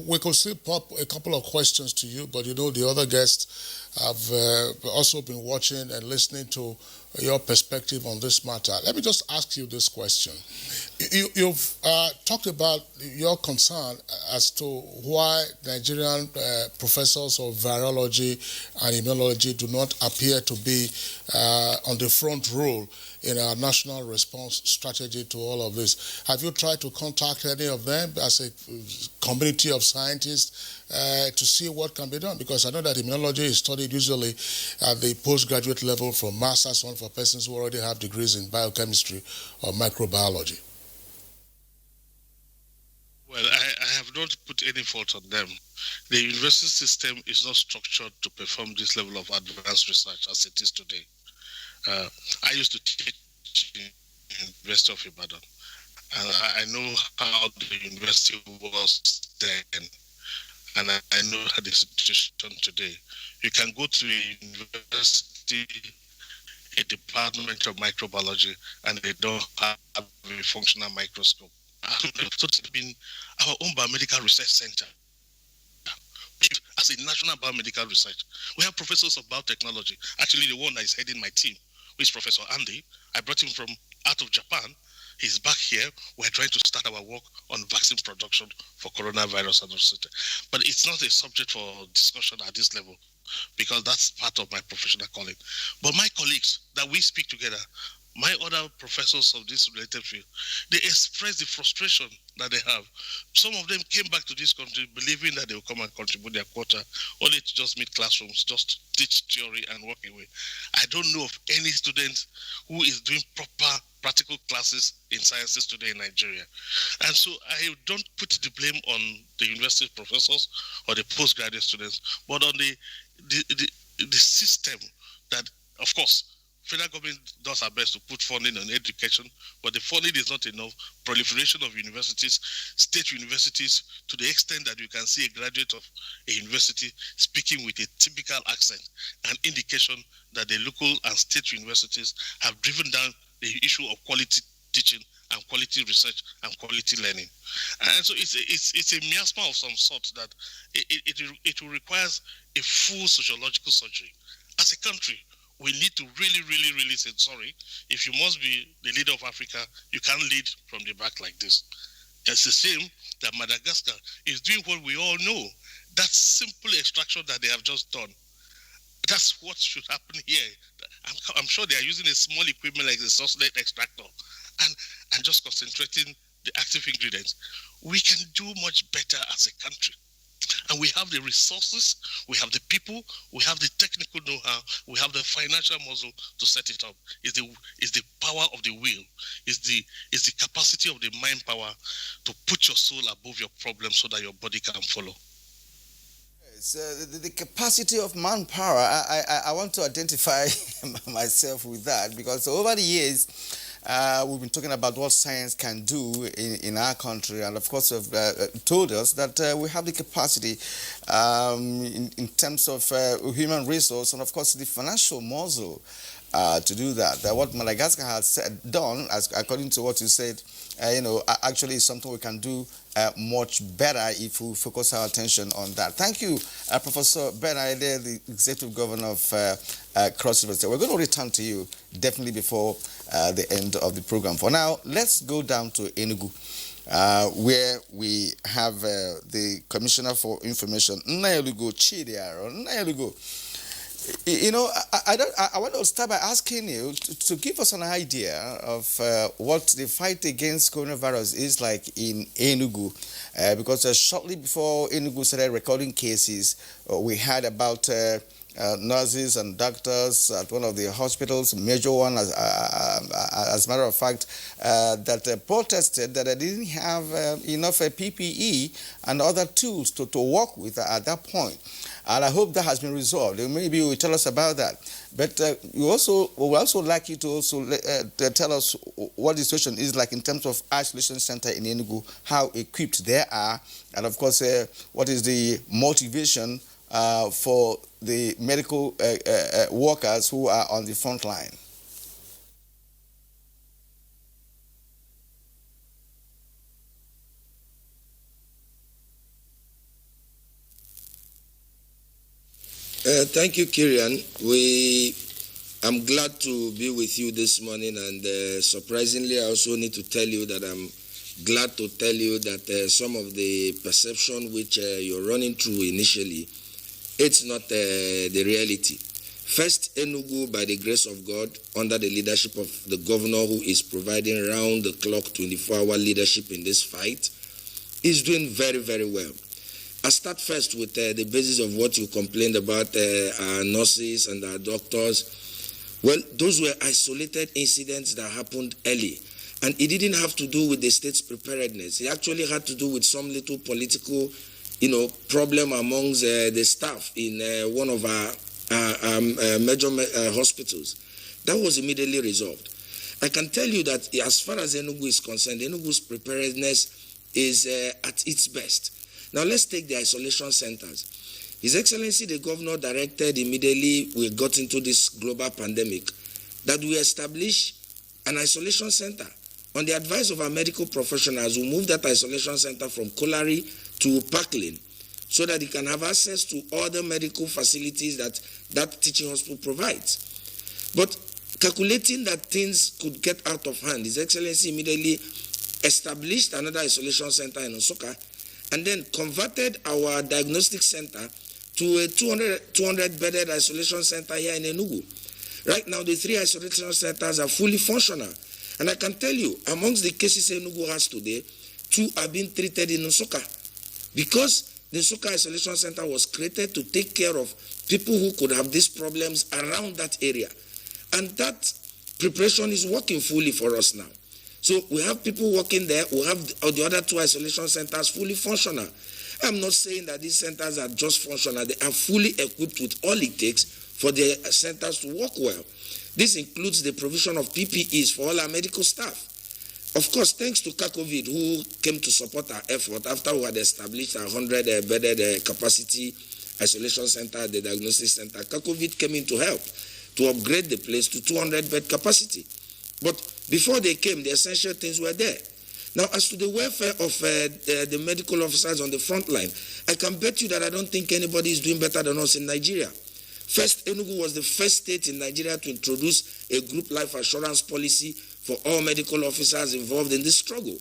[SPEAKER 1] we could still pop a couple of questions to you. But you know, the other guests have also been watching and listening to your perspective on this matter. Let me just ask you this question. You've talked about your concern as to why Nigerian professors of virology and immunology do not appear to be on the front row in our national response strategy to all of this. Have you tried to contact any of them as a community of scientists to see what can be done? Because I know that immunology is studied usually at the postgraduate level from master's on for persons who already have degrees in biochemistry or microbiology.
[SPEAKER 5] Well, I have not put any fault on them. The university system is not structured to perform this level of advanced research as it is today. I used to teach in the University of Ibadan, and I know how the university was then, and I know how the situation today. You can go to a university, a department of microbiology, and they don't have a functional microscope. So it's been our own biomedical research center. As a national biomedical research, we have professors of biotechnology. Actually, the one that is heading my team, which is Professor Andy. I brought him from out of Japan. He's back here. We're trying to start our work on vaccine production for coronavirus and etc. But it's not a subject for discussion at this level because that's part of my professional calling. But my colleagues that we speak together, my other professors of this related field, they express the frustration that they have. Some of them came back to this country believing that they will come and contribute their quota, only to just meet classrooms, just teach theory and walk away. I don't know of any student who is doing proper practical classes in sciences today in Nigeria. And so I don't put the blame on the university professors or the postgraduate students, but on the system that, of course, federal government does our best to put funding on education, but the funding is not enough. Proliferation of universities, state universities, to the extent that you can see a graduate of a university speaking with a typical accent, an indication that the local and state universities have driven down the issue of quality teaching and quality research and quality learning. And so it's a miasma of some sort that it will require a full sociological surgery. As a country, we need to really say sorry. If you must be the leader of Africa, you can't lead from the back like this. It's the same that Madagascar is doing what we all know. That simple extraction that they have just done. That's what should happen here. I'm sure they are using a small equipment like the Susnet extractor and just concentrating the active ingredients, we can do much better as a country. And we have the resources, we have the people, we have the technical know-how, we have the financial muscle to set it up. It's the power of the will, it's the capacity of the mind power to put your soul above your problem so that your body can follow.
[SPEAKER 2] The capacity of manpower, I want to identify myself with that, because over the years, we've been talking about what science can do in our country, and of course have told us that we have the capacity in terms of human resource and of course the financial muscle to do that. What Madagascar has done, as according to what you said, actually is something we can do much better if we focus our attention on that. Thank you, Professor Ben Aide, the Executive Governor of Cross River State. We're going to return to you definitely before the end of the program. For now, let's go down to Enugu, where we have the Commissioner for Information, Nnaelugo Chidiaro. Nnaelugo, I want to start by asking you to give us an idea of what the fight against coronavirus is like in Enugu, because shortly before Enugu started recording cases, we heard about nurses and doctors at one of the hospitals, major one, as a matter of fact, that protested that they didn't have enough PPE and other tools to work with at that point. And I hope that has been resolved. Maybe you will tell us about that. But we would also like you to also tell us what the situation is like in terms of isolation center in Enugu, how equipped they are, and of course, what is the motivation for the medical workers who are on the front line.
[SPEAKER 3] Thank you, Kirian. I'm glad to be with you this morning, and surprisingly, I also need to tell you that I'm glad to tell you that some of the perception which you're running through initially, it's not the reality. First, Enugu, by the grace of God, under the leadership of the governor who is providing round-the-clock 24-hour leadership in this fight, is doing very, very well. I'll start first with the basis of what you complained about our nurses and our doctors. Well, those were isolated incidents that happened early. And it didn't have to do with the state's preparedness. It actually had to do with some little political, problem amongst the staff in one of our major hospitals. That was immediately resolved. I can tell you that as far as Enugu is concerned, Enugu's preparedness is at its best. Now let's take the isolation centers. His Excellency the Governor directed immediately we got into this global pandemic that we establish an isolation center. On the advice of our medical professionals, we moved that isolation center from Kolari to Parkland so that he can have access to all the medical facilities that teaching hospital provides. But calculating that things could get out of hand, His Excellency immediately established another isolation center in Nsukka and then converted our diagnostic center to a 200-bedded isolation center here in Enugu. Right now, the 3 isolation centers are fully functional. And I can tell you, amongst the cases Enugu has today, 2 are being treated in Nsukka. Because the Nsukka Isolation Center was created to take care of people who could have these problems around that area. And that preparation is working fully for us now. So we have people working there. We have the other 2 isolation centers fully functional. I'm not saying that these centers are just functional. They are fully equipped with all it takes for the centers to work well. This includes the provision of PPEs for all our medical staff. Of course, thanks to Kakovid, who came to support our effort after we had established our 100-bedded capacity isolation center at the diagnostic center. Kakovid came in to help to upgrade the place to 200-bed capacity. But before they came, the essential things were there. Now, as to the welfare of the medical officers on the front line, I can bet you that I don't think anybody is doing better than us in Nigeria. First, Enugu was the first state in Nigeria to introduce a group life assurance policy for all medical officers involved in this struggle.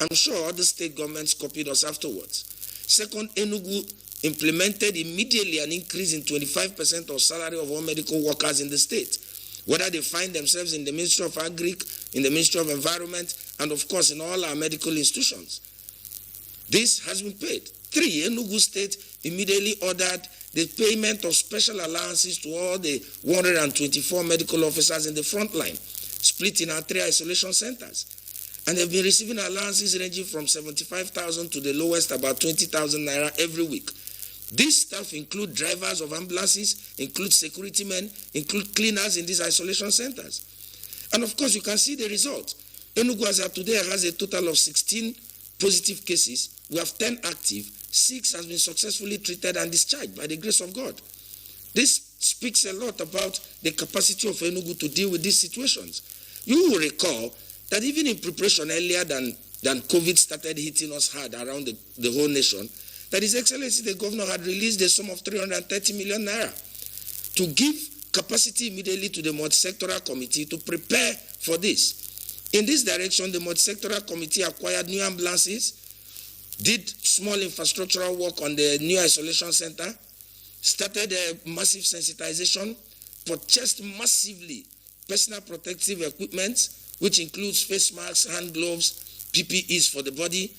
[SPEAKER 3] I'm sure other state governments copied us afterwards. Second, Enugu implemented immediately an increase in 25% of salary of all medical workers in the state, whether they find themselves in the Ministry of Agric, in the Ministry of Environment, and of course in all our medical institutions. This has been paid. 3, Enugu State immediately ordered the payment of special allowances to all the 124 medical officers in the front line, split in our 3 isolation centers. And they've been receiving allowances ranging from 75,000 to the lowest about 20,000 naira every week. This staff include drivers of ambulances, include security men, include cleaners in these isolation centers. And of course, you can see the result. Enugu as of today has a total of 16 positive cases. We have 10 active. 6 has been successfully treated and discharged by the grace of God. This speaks a lot about the capacity of Enugu to deal with these situations. You will recall that even in preparation earlier than COVID started hitting us hard around the whole nation, that His Excellency the Governor had released a sum of 330 million naira to give capacity immediately to the multi-sectoral committee to prepare for this. In this direction, the multi-sectoral committee acquired new ambulances, did small infrastructural work on the new isolation center, started a massive sensitization, purchased massively personal protective equipment, which includes face masks, hand gloves, PPEs for the body,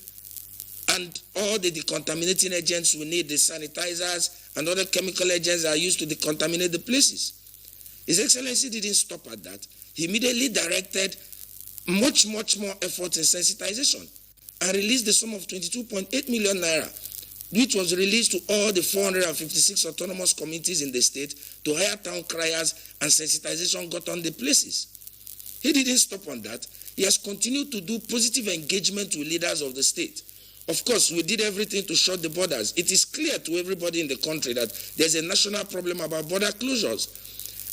[SPEAKER 3] and all the decontaminating agents we need, the sanitizers and other chemical agents that are used to decontaminate the places. His Excellency didn't stop at that. He immediately directed much more effort in sensitization and released the sum of 22.8 million naira, which was released to all the 456 autonomous communities in the state to hire town criers, and sensitization got on the places. He didn't stop on that. He has continued to do positive engagement with leaders of the state. Of course, we did everything to shut the borders. It is clear to everybody in the country that there's a national problem about border closures.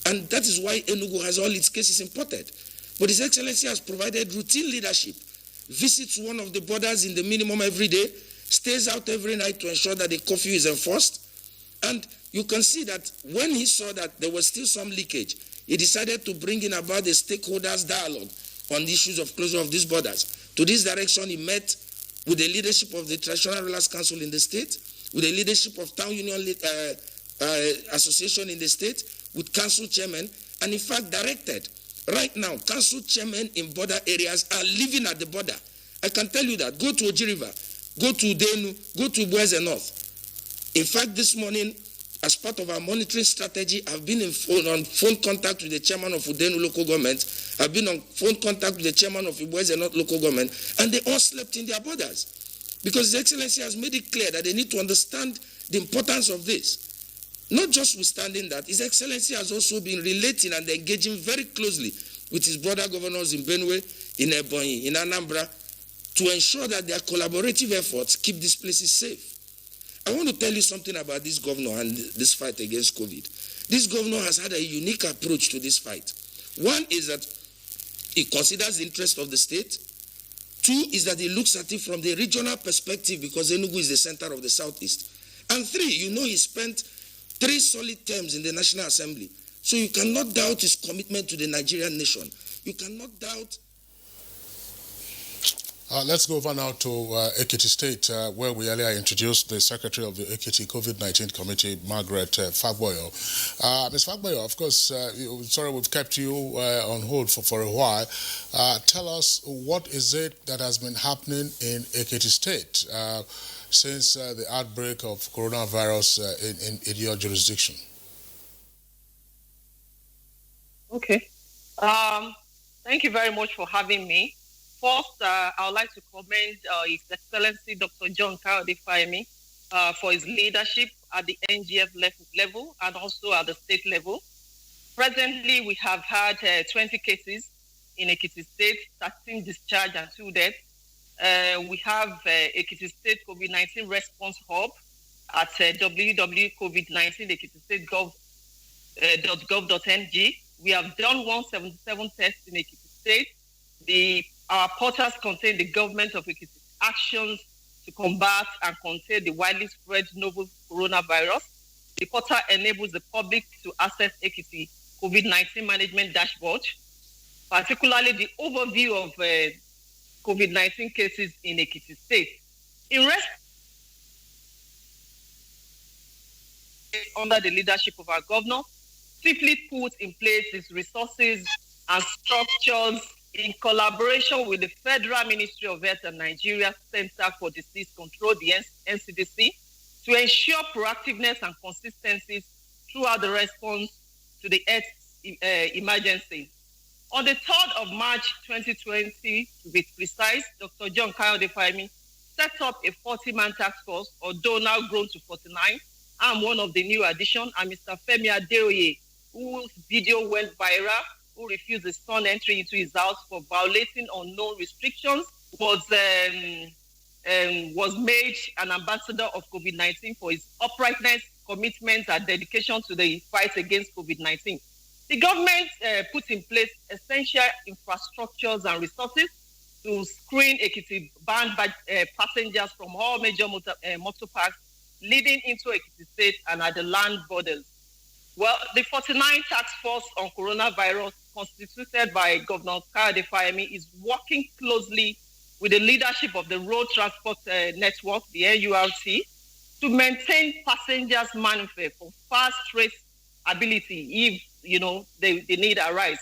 [SPEAKER 3] And that is why Enugu has all its cases imported. But His Excellency has provided routine leadership, visits one of the borders in the minimum every day, stays out every night to ensure that the curfew is enforced. And you can see that when he saw that there was still some leakage, he decided to bring in about the stakeholders dialogue on the issues of closure of these borders. To this direction, he met with the leadership of the Traditional Rulers Council in the state, with the leadership of Town Union Association in the state, with council chairmen, and in fact directed. Right now, council chairmen in border areas are living at the border. I can tell you that. Go to Oji River, go to Udenu, go to Ibueze North. In fact, this morning, as part of our monitoring strategy, I've been on phone contact with the chairman of Udenu local government. I've been on phone contact with the chairman of Ibueze North local government, and they all slept in their borders. Because His Excellency has made it clear that they need to understand the importance of this. Not just withstanding that, His Excellency has also been relating and engaging very closely with his brother governors in Benue, in Ebonyi, in Anambra, to ensure that their collaborative efforts keep these places safe. I want to tell you something about this governor and this fight against COVID. This governor has had a unique approach to this fight. One is that he considers the interest of the state. 2 is that he looks at it from the regional perspective, because Enugu is the center of the southeast. And 3, he spent 3 solid terms in the National Assembly. So you cannot doubt his commitment to the Nigerian nation. You cannot doubt.
[SPEAKER 1] Let's go over now to Ekiti State, where we earlier introduced the Secretary of the Ekiti COVID-19 Committee, Margaret Fagboyo. Ms. Fagboyo, of course, sorry we've kept you on hold for a while. Tell us, what is it that has been happening in Ekiti State since the outbreak of coronavirus in your jurisdiction?
[SPEAKER 26] Okay. Thank you very much for having me. First, I would like to commend His Excellency Dr. John Kayode Fayemi for his leadership at the NGF level and also at the state level. Presently, we have had 20 cases in Ekiti State, 13 discharged and 2 deaths. We have Ekiti State COVID-19 Response Hub at www.covid19ekitistate.gov.ng. We have done 177 tests in Ekiti State. Our portals contain the government of Ekiti actions to combat and contain the widely spread novel coronavirus. The portal enables the public to access Ekiti COVID-19 management dashboard, particularly the overview of COVID-19 cases in Ekiti State. In under the leadership of our governor, swiftly put in place these resources and structures in collaboration with the Federal Ministry of Health and Nigeria Center for Disease Control, the NCDC, to ensure proactiveness and consistency throughout the response to the health emergency. On the 3rd of March 2020, to be precise, Dr. John Kayode Fayemi set up a 40-man task force, although now grown to 49. I'm one of the new addition, and Mr. Femi Adeoye, whose video went viral, who refused his son entry into his house for violating unknown restrictions, was made an ambassador of COVID-19 for his uprightness, commitment, and dedication to the fight against COVID-19. The government put in place essential infrastructures and resources to screen Ekiti banned passengers from all major motor parks leading into Ekiti State and at the land borders. Well, the 49 Task Force on Coronavirus, constituted by Governor Kayode Fayemi, is working closely with the leadership of the Road Transport Network, the NURT, to maintain passengers' manifest for fast traceability if the need arise.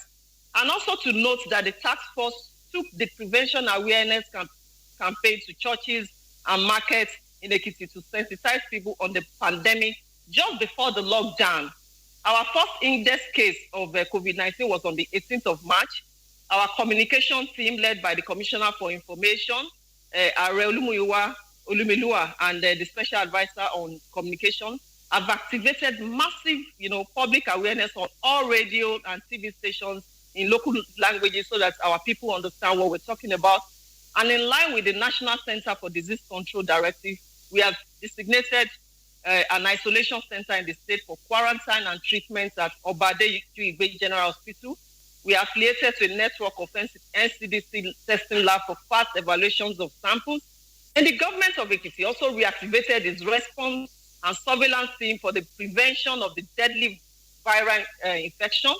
[SPEAKER 26] And also to note that the task force took the prevention awareness campaign to churches and markets in Ekiti to sensitize people on the pandemic just before the lockdown. Our first index case of COVID-19 was on the 18th of March. Our communication team, led by the Commissioner for Information, Are Olumilua, and the Special Advisor on Communication, have activated massive, public awareness on all radio and TV stations in local languages so that our people understand what we're talking about. And in line with the National Center for Disease Control Directive, we have designated an isolation center in the state for quarantine and treatment at Obade Igbe General Hospital. We are affiliated to a network of NCDC testing lab for fast evaluations of samples. And the government of Ekiti also reactivated its response and surveillance team for the prevention of the deadly viral infection.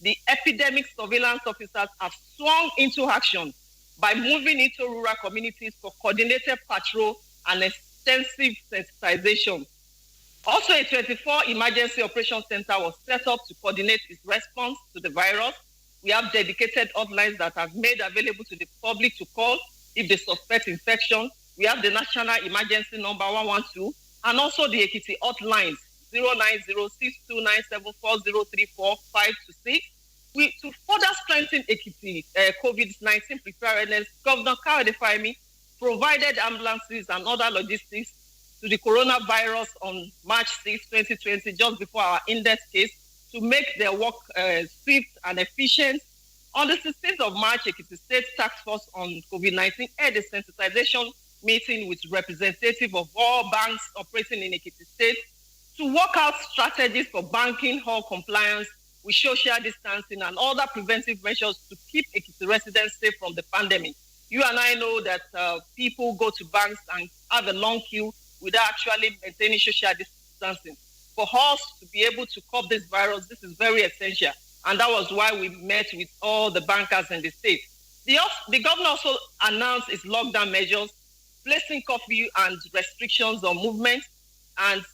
[SPEAKER 26] The epidemic surveillance officers have swung into action by moving into rural communities for coordinated patrol and extensive sensitization. Also, a 24 emergency operations center was set up to coordinate its response to the virus. We have dedicated hotlines that are made available to the public to call if they suspect infection. We have the national emergency number 112 and also the Ekiti hotlines 09062974034-526. To further strengthen Ekiti COVID-19 preparedness, Governor Kayode Fayemi provided ambulances and other logistics to the coronavirus on March 6, 2020, just before our index case, to make their work swift and efficient. On the 16th of March, Ekiti State Task Force on COVID-19 had a sensitization meeting with representatives of all banks operating in Ekiti State to work out strategies for banking hall compliance with social distancing and other preventive measures to keep Ekiti residents safe from the pandemic. You and I know that people go to banks and have a long queue without actually maintaining social distancing. For us to be able to curb this virus, this is very essential. And that was why we met with all the bankers in the state. The governor also announced its lockdown measures, placing curfew and restrictions on movement, and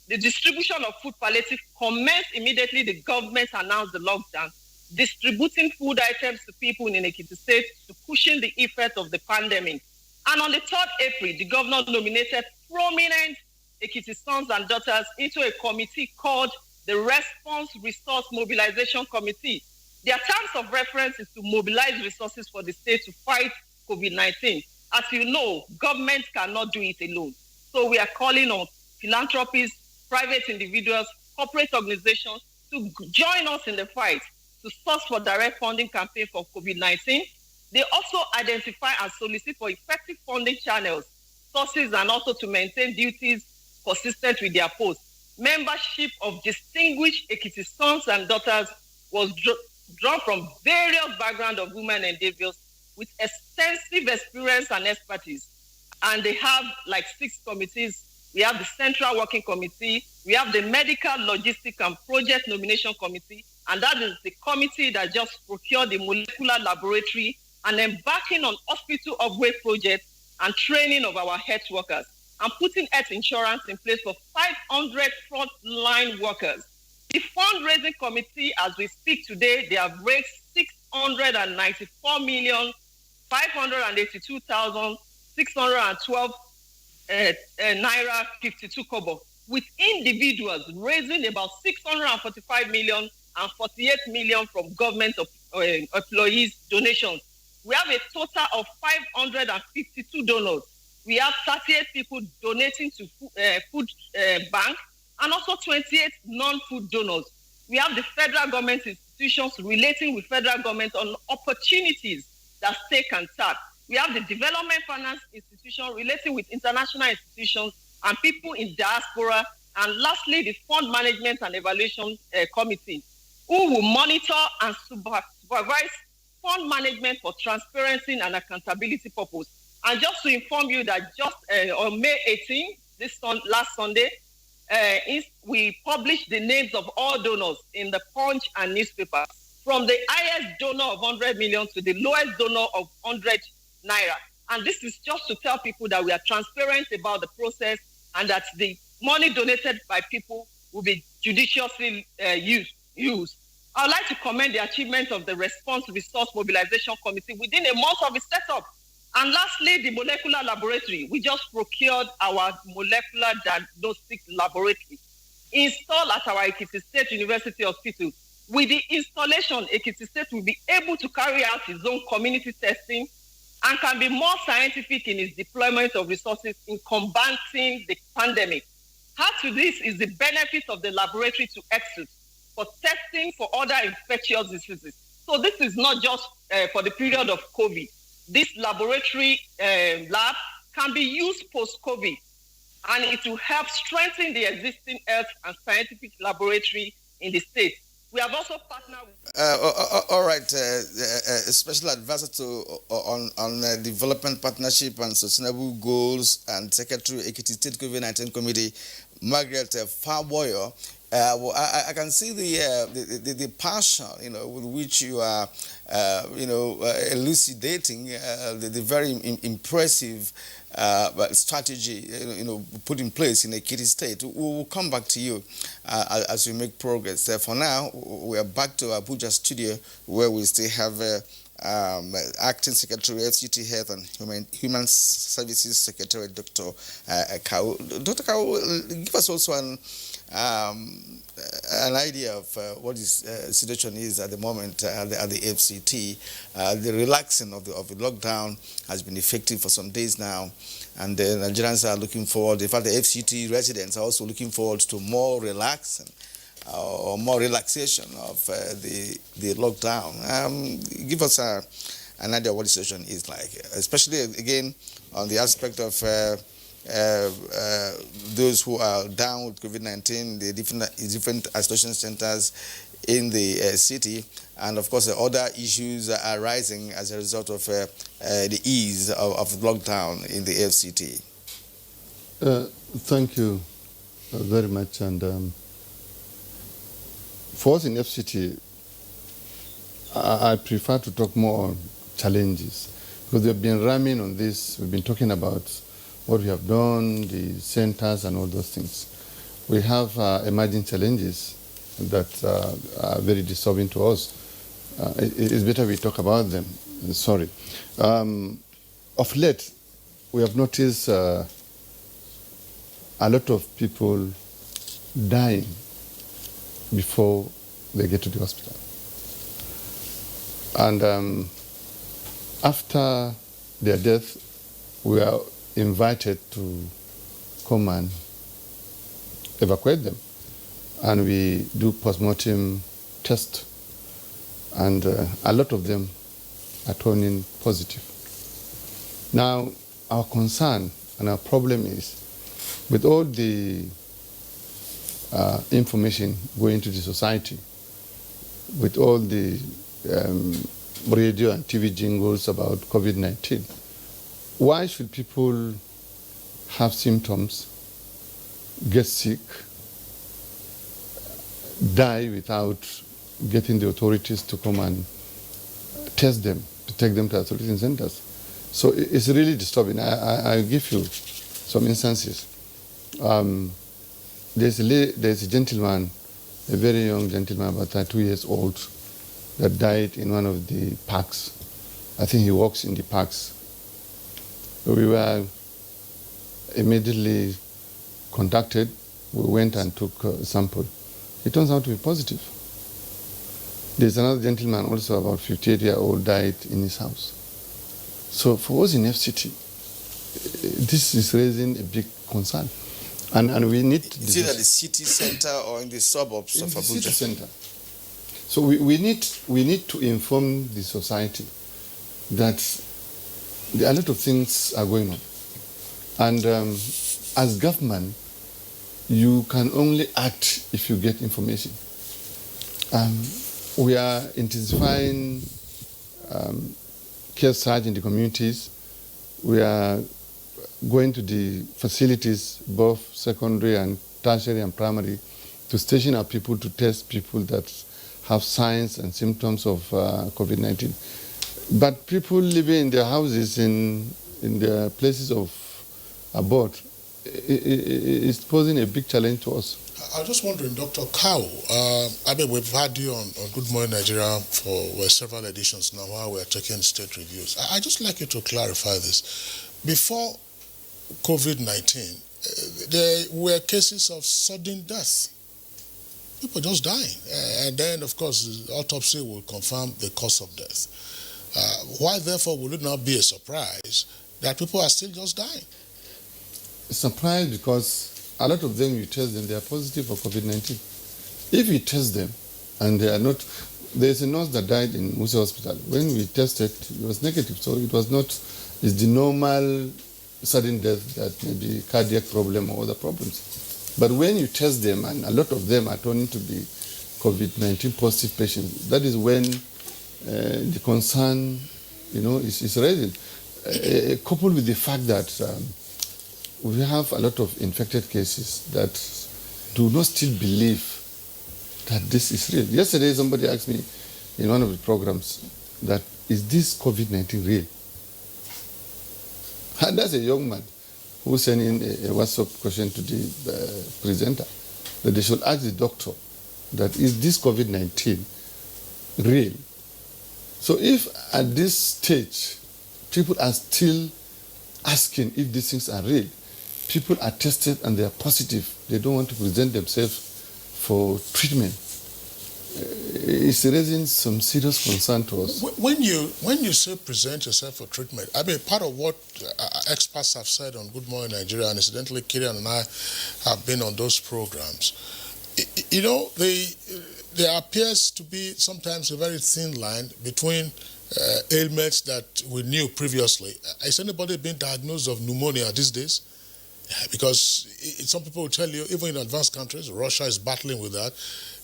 [SPEAKER 26] the distribution of food palliative commenced immediately the government announced the lockdown, distributing food items to people in Ekiti State to cushion the effect of the pandemic. And on the 3rd April, the governor nominated prominent Ekiti sons and daughters into a committee called the Response Resource Mobilization Committee. Their terms of reference is to mobilize resources for the state to fight COVID-19. As you know, government cannot do it alone. So we are calling on philanthropists, private individuals, corporate organizations to join us in the fight to source for direct funding campaign for COVID-19. They also identify and solicit for effective funding channels, sources, and also to maintain duties consistent with their posts. Membership of distinguished Ekiti sons and daughters was drawn from various backgrounds of women and individuals with extensive experience and expertise. And they have like 6 committees. We have the Central Working Committee, we have the Medical, Logistics and Project Nomination Committee, and that is the committee that just procured the molecular laboratory and embarking on hospital upgrade projects and training of our health workers, and putting health insurance in place for 500 frontline workers. The fundraising committee, as we speak today, they have raised 694,582,612 naira 52 kobo, with individuals raising about 645 million and 48 million from government employees donations. We have a total of 552 donors. We have 38 people donating to food bank and also 28 non-food donors. We have the federal government institutions relating with federal government on opportunities that state can tap. We have the development finance institution relating with international institutions and people in diaspora. And lastly, the fund management and evaluation committee, who will monitor and supervise fund management for transparency and accountability purpose. And just to inform you that just on May 18, last Sunday, we published the names of all donors in the Punch and newspaper, from the highest donor of 100 million to the lowest donor of 100 naira. And this is just to tell people that we are transparent about the process and that the money donated by people will be judiciously used. I would like to commend the achievement of the Response Resource Mobilization Committee within a month of its setup. And lastly, the molecular laboratory. We just procured our molecular diagnostic laboratory installed at our Ekiti State University Hospital. With the installation, Ekiti State will be able to carry out its own community testing and can be more scientific in its deployment of resources in combating the pandemic. Add to this is the benefit of the laboratory to exit for testing for other infectious diseases. So this is not just for the period of COVID. This laboratory lab can be used post-COVID, and it will help strengthen the existing health and scientific laboratory in the state. We have also partnered with...
[SPEAKER 2] All right, Special Advisor on Development Partnership and Sustainable Goals and Secretary Ekiti State COVID-19 Committee, Margaret Farboyo. I can see the passion, with which you are, elucidating the very impressive strategy, put in place in Ekiti State. We will come back to you as we make progress. For now, we are back to Abuja studio, where we still have Acting Secretary, FCT Health and Human Services Secretary, Dr. Kau. Dr. Kau, give us also an idea of what the situation is at the moment at the FCT. The relaxing of the lockdown has been effective for some days now, and the Nigerians are looking forward. In fact, the FCT residents are also looking forward to more relaxing or more relaxation of the lockdown. Give us an idea of what the situation is like, especially again on the aspect of those who are down with COVID-19, the different isolation centers in the city, and of course the other issues are rising as a result of the ease of lockdown in the FCT.
[SPEAKER 23] Thank you very much. And for us in FCT, I prefer to talk more on challenges, because we've been ramming on this. We've been talking about what we have done, the centers and all those things. We have emerging challenges that are very disturbing to us. It's better we talk about them. Sorry. Of late, we have noticed a lot of people dying before they get to the hospital. And after their death, we are invited to come and evacuate them, and we do post-mortem test, and a lot of them are turning positive. Now, our concern and our problem is, with all the information going to the society, with all the radio and TV jingles about COVID-19, why should people have symptoms, get sick, die without getting the authorities to come and test them, to take them to isolation centers? So it's really disturbing. I'll give you some instances. There's a gentleman, a very young gentleman, about 32 years old, that died in one of the parks. I think he works in the parks. We were immediately contacted. We went and took a sample. It turns out to be positive. There's another gentleman, also about 58-year-old, died in his house. So for us in FCT, this is raising a big concern. And we need...
[SPEAKER 2] Is it at the city center or in the suburbs of Abuja?
[SPEAKER 23] City center. So we need to inform the society that a lot of things are going on. And as government, you can only act if you get information. We are intensifying care surge in the communities. We are going to the facilities, both secondary and tertiary and primary, to station our people to test people that have signs and symptoms of COVID-19. But people living in their houses, in their places of abode, is posing a big challenge to us.
[SPEAKER 1] I was just wondering, Dr. Cow, I mean, we've had you on Good Morning Nigeria for several editions now while we're taking state reviews. I'd just like you to clarify this. Before COVID-19, there were cases of sudden death. People just dying. And then, of course, the autopsy will confirm the cause of death. Why, therefore, would it not be a surprise that people are still just dying?
[SPEAKER 23] A surprise because a lot of them, you test them, they are positive for COVID-19. If you test them and they are not, there's a nurse that died in Musa Hospital. When we tested, it was negative. So it was not, it's the normal sudden death that may be cardiac problem or other problems. But when you test them, and a lot of them are turning to be COVID-19 positive patients, that is when the concern, is raising. Coupled with the fact that we have a lot of infected cases that do not still believe that this is real. Yesterday, somebody asked me in one of the programs that, is this COVID-19 real? And that's a young man who sent in a WhatsApp question to the presenter, that they should ask the doctor that, is this COVID-19 real? So if at this stage, people are still asking if these things are real, people are tested and they are positive, they don't want to present themselves for treatment, it's raising some serious concern to us.
[SPEAKER 1] When you say present yourself for treatment, I mean, part of what experts have said on Good Morning Nigeria, and incidentally, Kirian and I have been on those programs, there appears to be sometimes a very thin line between ailments that we knew previously. Has anybody been diagnosed of pneumonia these days? Because some people will tell you, even in advanced countries, Russia is battling with that,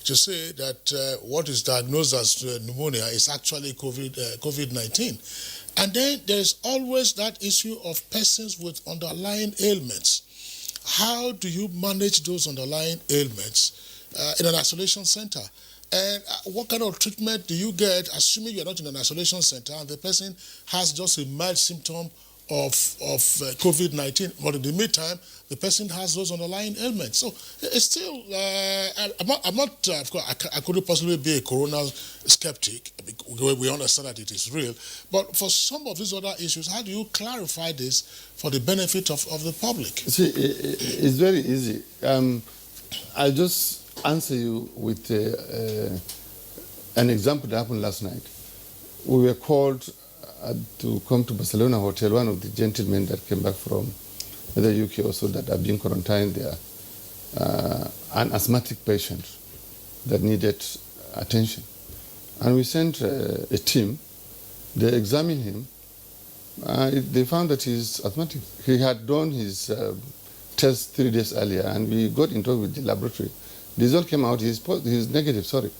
[SPEAKER 1] to say that what is diagnosed as pneumonia is actually COVID-19. And then there's always that issue of persons with underlying ailments. How do you manage those underlying ailments in an isolation center? And what kind of treatment do you get, assuming you're not in an isolation center and the person has just a mild symptom of COVID-19, but in the meantime, the person has those underlying ailments. So it's still, I'm not of course, I couldn't possibly be a corona skeptic. We understand that it is real. But for some of these other issues, how do you clarify this for the benefit of the public?
[SPEAKER 23] See, it's very easy. I'll just answer you with an example that happened last night. We were called to come to Barcelona Hotel, one of the gentlemen that came back from the UK also that have been quarantined there, an asthmatic patient that needed attention. And we sent a team, they examined him, they found that he's asthmatic. He had done his test 3 days earlier, and we got in touch with the laboratory. The result came out, he's negative, sorry.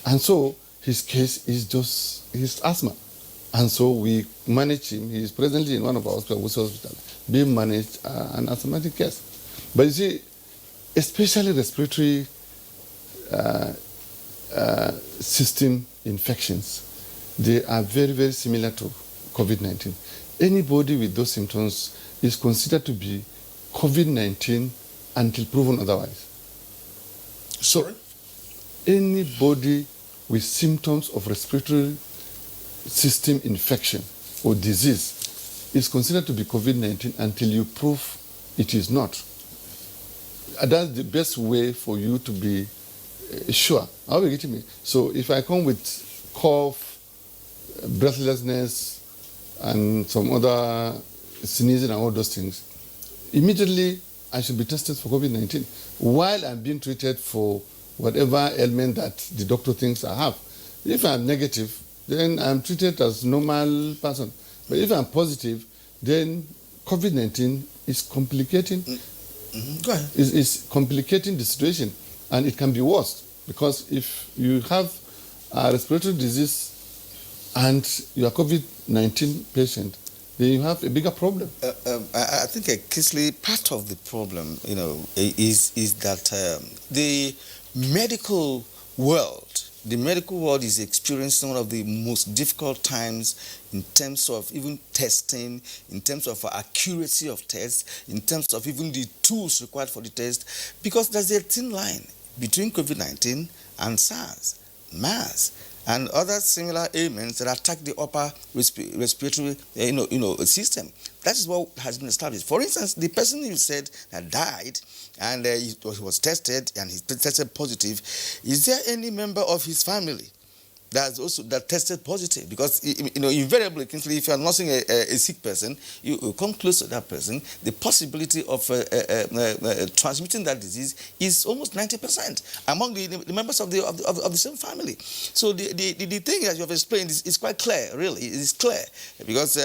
[SPEAKER 23] And so his case is just his asthma. And so we manage him. He is presently in one of our hospitals, being managed an asthmatic case. But you see, especially respiratory system infections, they are very, very similar to COVID-19. Anybody with those symptoms is considered to be COVID-19 until proven otherwise.
[SPEAKER 1] Sorry?
[SPEAKER 23] Anybody with symptoms of respiratory system infection or disease is considered to be COVID-19 until you prove it is not. That's the best way for you to be sure. Are you getting me? So if I come with cough, breathlessness, and some other sneezing and all those things, immediately I should be tested for COVID-19 while I'm being treated for whatever ailment that the doctor thinks I have. If I'm negative, then I'm treated as normal person. But if I'm positive, then COVID-19 is complicating.
[SPEAKER 2] Go ahead.
[SPEAKER 23] Is complicating the situation, and it can be worse because if you have a respiratory disease and you are COVID-19 patient, then you have a bigger problem.
[SPEAKER 2] I think, Kisley, part of the problem, is that the medical world is experiencing one of the most difficult times in terms of even testing, in terms of accuracy of tests, in terms of even the tools required for the test, because there's a thin line between COVID-19 and SARS, MERS, and other similar ailments that attack the upper respiratory system. That is what has been established. For instance, the person you said that died and he was tested and he tested positive, is there any member of his family that tested positive? Because invariably, if you are nursing a sick person, you come close to that person, the possibility of transmitting that disease is almost 90% among the members of the same family. So the thing that you have explained is quite clear, really. It is clear. Because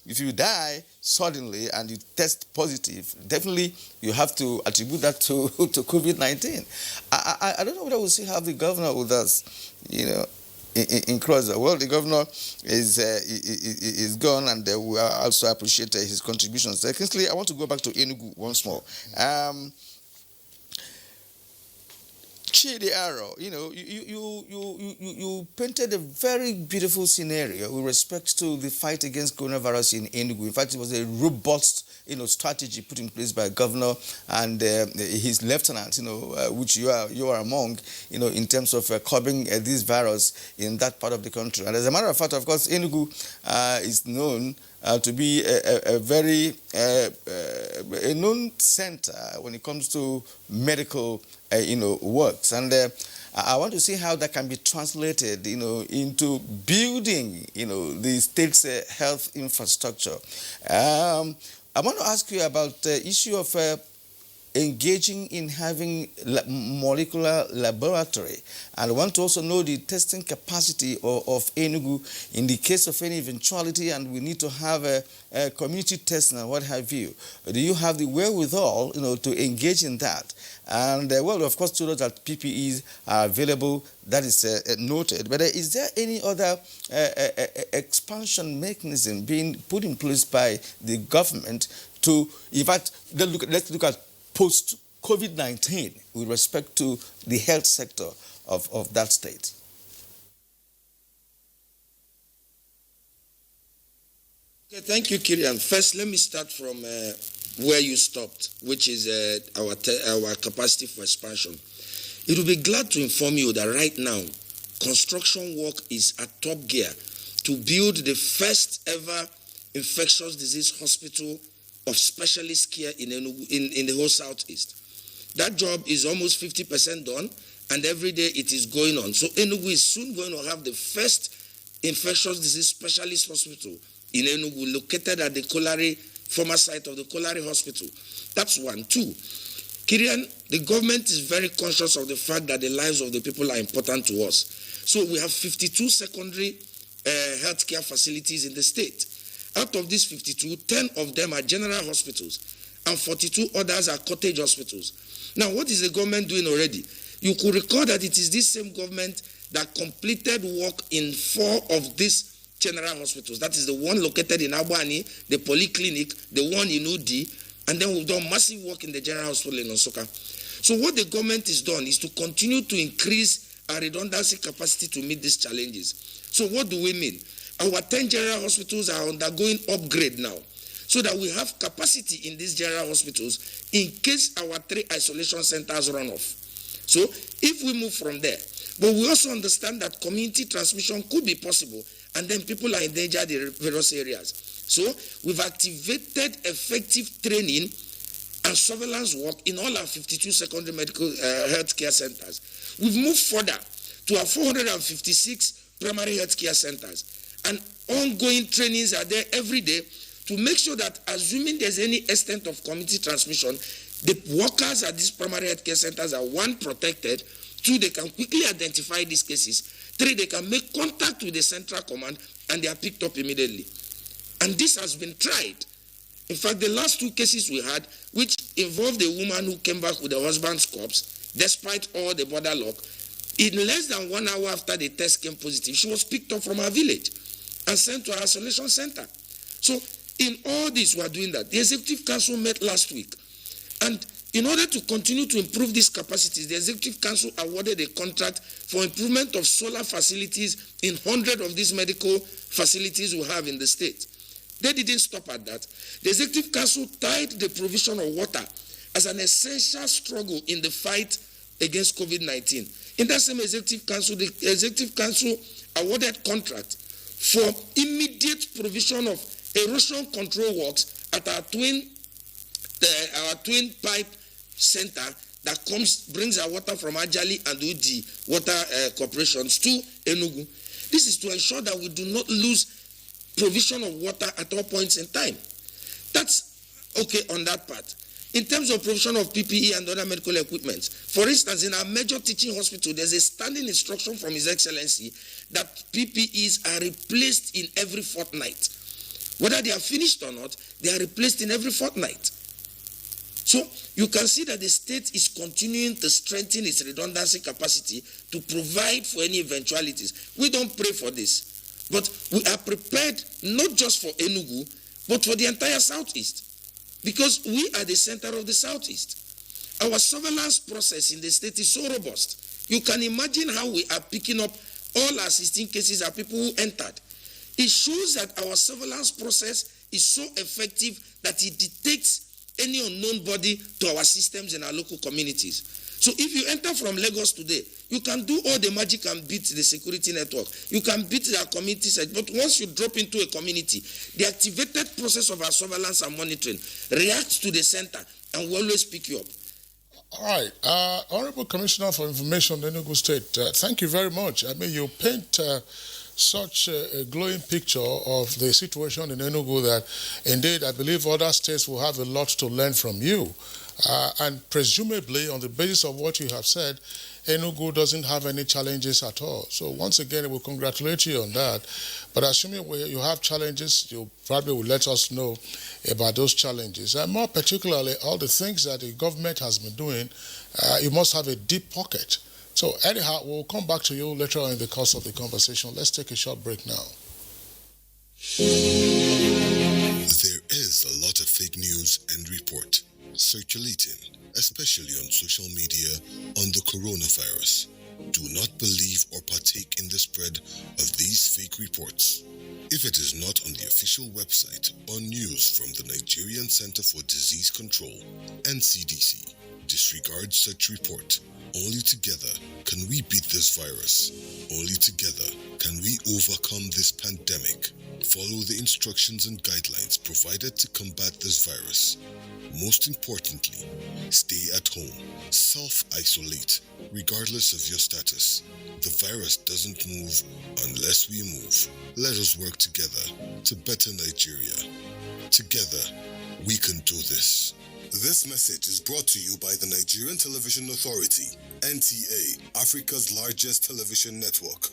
[SPEAKER 2] if you die suddenly and you test positive, definitely you have to attribute that to COVID-19. I don't know whether we'll see how the governor with us, in cross the world. The governor is gone, and we also appreciate his contributions. Secondly, I want to go back to Enugu once more. Chidi Arrow, you painted a very beautiful scenario with respect to the fight against coronavirus in Enugu. In fact, it was a robust strategy put in place by governor and his lieutenants, which you are among, in terms of curbing this virus in that part of the country. And as a matter of fact, of course, Enugu is known to be a very known center when it comes to medical works. And I want to see how that can be translated, into building, the state's health infrastructure. I want to ask you about the issue of engaging in having molecular laboratory. And I want to also know the testing capacity of Enugu in the case of any eventuality, and we need to have a community testing and what have you. Do you have the wherewithal, to engage in that? And, well, of course, to know that PPEs are available, that is noted. But is there any other expansion mechanism being put in place by the government to, in fact, let's look at post-COVID-19 with respect to the health sector of that state?
[SPEAKER 3] Okay, thank you, Kirian. First, let me start from where you stopped, which is our capacity for expansion. It will be glad to inform you that right now, construction work is at top gear to build the first ever infectious disease hospital of specialist care in the whole Southeast. That job is almost 50% done, and every day it is going on. So Enugu is soon going to have the first infectious disease specialist hospital in Enugu, located at the Kolari, former site of the Kolari Hospital. That's one. Two, Kirian, the government is very conscious of the fact that the lives of the people are important to us. So we have 52 secondary healthcare facilities in the state. Out of these 52, 10 of them are general hospitals, and 42 others are cottage hospitals. Now, what is the government doing already? You could recall that it is this same government that completed work in 4 of these general hospitals. That is the one located in Abani, the polyclinic, the one in Udi, and then we've done massive work in the general hospital in Osoka. So what the government has done is to continue to increase our redundancy capacity to meet these challenges. So what do we mean? Our 10 general hospitals are undergoing upgrade now, so that we have capacity in these general hospitals in case our 3 isolation centers run off. So if we move from there, But we also understand that community transmission could be possible, and then people are in danger in the various areas. So we've activated effective training and surveillance work in all our 52 secondary medical health care centers. We've moved further to our 456 primary health care centers, and ongoing trainings are there every day to make sure that, assuming there's any extent of community transmission, the workers at these primary health care centers are, one, protected, two, they can quickly identify these cases, three, they can make contact with the central command and they are picked up immediately. And this has been tried. In fact, the last two cases we had, which involved a woman who came back with her husband's corpse, despite all the border lock, in less than 1 hour after the test came positive, she was picked up from her village and sent to our isolation center. So in all this, we are doing that. The Executive Council met last week, and in order to continue to improve these capacities, the Executive Council awarded a contract for improvement of solar facilities in 100 of these medical facilities we have in the state. They didn't stop at that. The Executive Council tied the provision of water as an essential struggle in the fight against COVID-19. In that same Executive Council, the Executive Council awarded contract for immediate provision of erosion control works at our twin pipe center that brings our water from Ajali and Udi water corporations to Enugu. This is to ensure that we do not lose provision of water at all points in time. That's okay on that part. In terms of provision of PPE and other medical equipment, for instance, in our major teaching hospital, there's a standing instruction from His Excellency that PPEs are replaced in every fortnight. Whether they are finished or not, they are replaced in every fortnight. So you can see that the state is continuing to strengthen its redundancy capacity to provide for any eventualities. We don't pray for this, but we are prepared not just for Enugu, but for the entire Southeast, because we are the center of the Southeast. Our surveillance process in the state is so robust. You can imagine how we are picking up all our 16 cases of people who entered. It shows that our surveillance process is so effective that it detects any unknown body to our systems in our local communities. So if you enter from Lagos today, you can do all the magic and beat the security network. You can beat our community search. But once you drop into a community, the activated process of our surveillance and monitoring reacts to the center and will always pick you up.
[SPEAKER 1] All right. Honorable Commissioner for Information, Enugu State, thank you very much. I mean, you paint such a glowing picture of the situation in Enugu that indeed I believe other states will have a lot to learn from you. And presumably, on the basis of what you have said, Enugu doesn't have any challenges at all. So once again, we congratulate you on that. But assuming you have challenges, you probably will let us know about those challenges. And more particularly, all the things that the government has been doing, you must have a deep pocket. So anyhow, we'll come back to you later on in the course of the conversation. Let's take a short break now.
[SPEAKER 11] There is a lot of fake news and report circulating, especially on social media, on the coronavirus. Do not believe or partake in the spread of these fake reports. If it is not on the official website or news from the Nigerian Center for Disease Control, NCDC, disregard such report. Only together can we beat this virus. Only together can we overcome this pandemic. Follow the instructions and guidelines provided to combat this virus. Most importantly, stay at home. Self-isolate, regardless of your status. The virus doesn't move unless we move. Let us work together to better Nigeria. Together, we can do this. This message is brought to you by the Nigerian Television Authority, NTA, Africa's largest television network.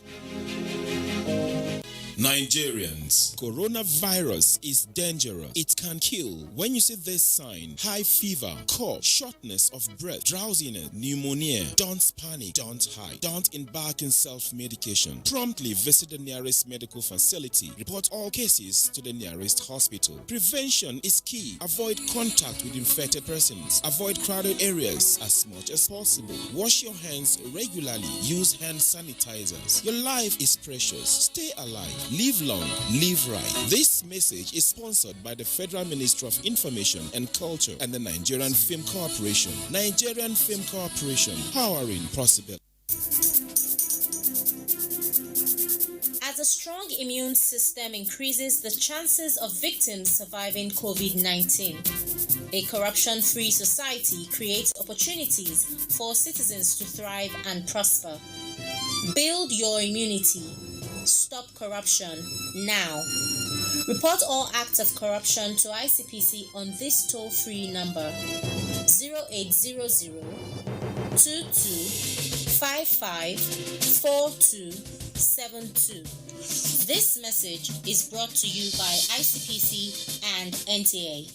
[SPEAKER 6] Nigerians, coronavirus is dangerous. It can kill. When you see this sign, high fever, cough, shortness of breath, drowsiness, pneumonia, don't panic, don't hide, don't embark in self-medication. Promptly visit the nearest medical facility. Report all cases to the nearest hospital. Prevention is key. Avoid contact with infected persons. Avoid crowded areas as much as possible. Wash your hands regularly. Use hand sanitizers. Your life is precious. Stay alive. Live long, live right. This message is sponsored by the Federal Ministry of Information and Culture and the Nigerian Film Corporation. Nigerian Film Corporation, powering possibility.
[SPEAKER 7] as a strong immune system increases the chances of victims surviving COVID-19. A corruption-free society creates opportunities for citizens to thrive and prosper. Build your immunity. Stop corruption now. Report all acts of corruption to ICPC on this toll-free number 0800 2255 4272. This message is brought to you by ICPC and NTA.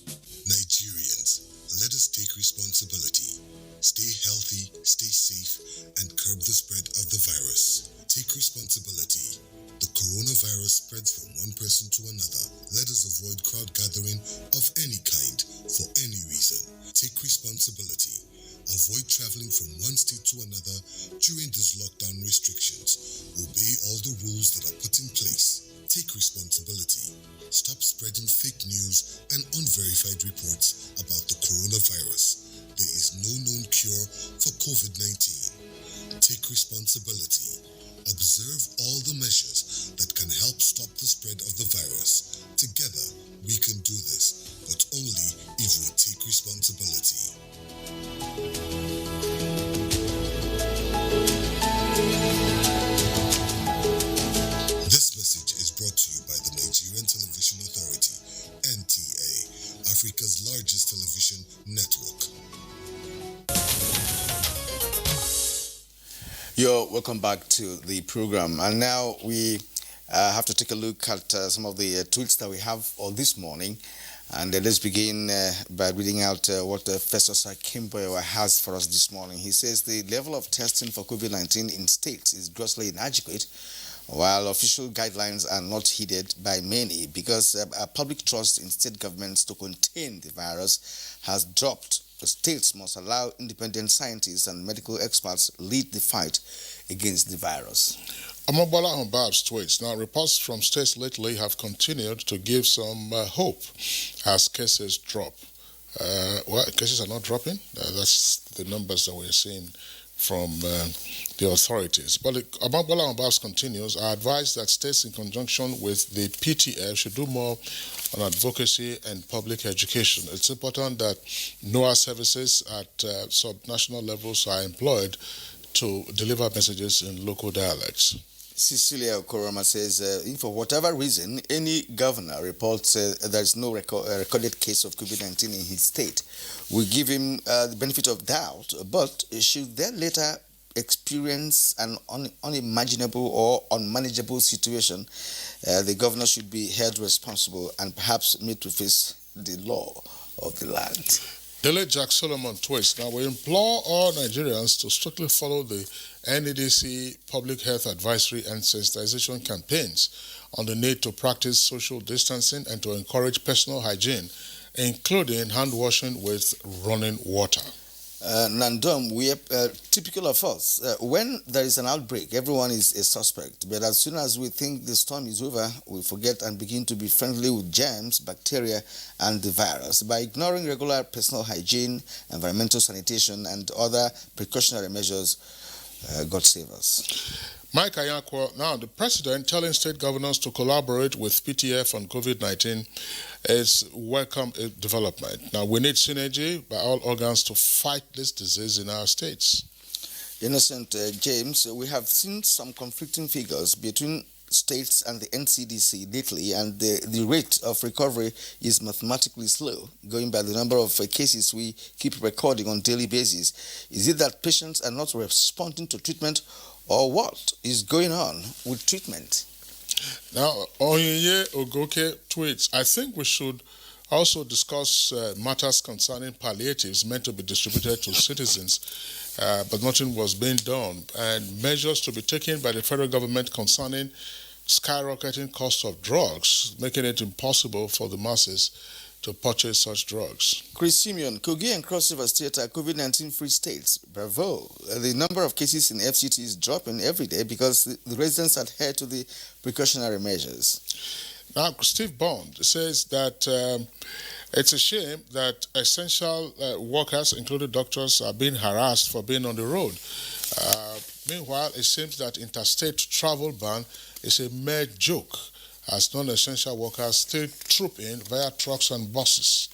[SPEAKER 11] Nigerians, let us take responsibility. Stay healthy, stay safe, and curb the spread of the virus. Take responsibility. The coronavirus spreads from one person to another. Let us avoid crowd gathering of any kind for any reason. Take responsibility. Avoid traveling from one state to another during these lockdown restrictions. Obey all the rules that are put in place. Take responsibility. Stop spreading fake news and unverified reports about the coronavirus. There is no known cure for COVID-19. Take responsibility. Observe all the measures that can help stop the spread of the virus. Together, we can do this, but only if we take responsibility. This message is brought to you by the Nigerian Television Authority, NTA, Africa's largest television network.
[SPEAKER 2] You're welcome back to the program. And now we have to take a look at some of the tweets that we have on this morning. And let's begin by reading out what Festus Akimboyo has for us this morning. He says the level of testing for COVID-19 in states is grossly inadequate, while official guidelines are not heeded by many because public trust in state governments to contain the virus has dropped. The states must allow independent scientists and medical experts lead the fight against the virus.
[SPEAKER 1] Amobola Humbab's tweets. Now, reports from states lately have continued to give some hope as cases drop. Cases are not dropping. That's the numbers that we're seeing from the authorities. But Amobola Humbab's continues. I advise that states in conjunction with the PTF should do more on advocacy and public education. It's important that NOAA services at subnational levels are employed to deliver messages in local dialects.
[SPEAKER 2] Cecilia Okoroma says, if for whatever reason any governor reports there is no recorded case of COVID-19 in his state, we give him the benefit of doubt, but should they later experience an unimaginable or unmanageable situation, the governor should be held responsible and perhaps made to face the law of the land.
[SPEAKER 1] Dele Jack Solomon tweets. Now, we implore all Nigerians to strictly follow the NEDC public health advisory and sensitization campaigns on the need to practice social distancing and to encourage personal hygiene, including hand washing with running water.
[SPEAKER 2] Nandom, we are typical of us. When there is an outbreak, everyone is a suspect. But as soon as we think the storm is over, we forget and begin to be friendly with germs, bacteria, and the virus. By ignoring regular personal hygiene, environmental sanitation, and other precautionary measures, God save us.
[SPEAKER 1] Mike Ayakwa, now the president telling state governors to collaborate with PTF on COVID-19 is welcome development. Now we need synergy by all organs to fight this disease in our states.
[SPEAKER 2] Innocent James, we have seen some conflicting figures between states and the NCDC lately, and the rate of recovery is mathematically slow, going by the number of cases we keep recording on a daily basis. Is it that patients are not responding to treatment, or what is going on with treatment?
[SPEAKER 1] Now, Onyinye Ogoke tweets, I think we should also discuss matters concerning palliatives meant to be distributed to citizens, but nothing was being done, and measures to be taken by the federal government concerning skyrocketing cost of drugs, making it impossible for the masses to purchase such drugs.
[SPEAKER 2] Chris Simeon, Kogi and Cross River State are COVID-19 free states. Bravo. The number of cases in FCT is dropping every day because the residents adhere to the precautionary measures.
[SPEAKER 1] Now, Steve Bond says that it's a shame that essential workers, including doctors, are being harassed for being on the road. Meanwhile, it seems that interstate travel ban is a mere joke, as non-essential workers still troop in via trucks and buses.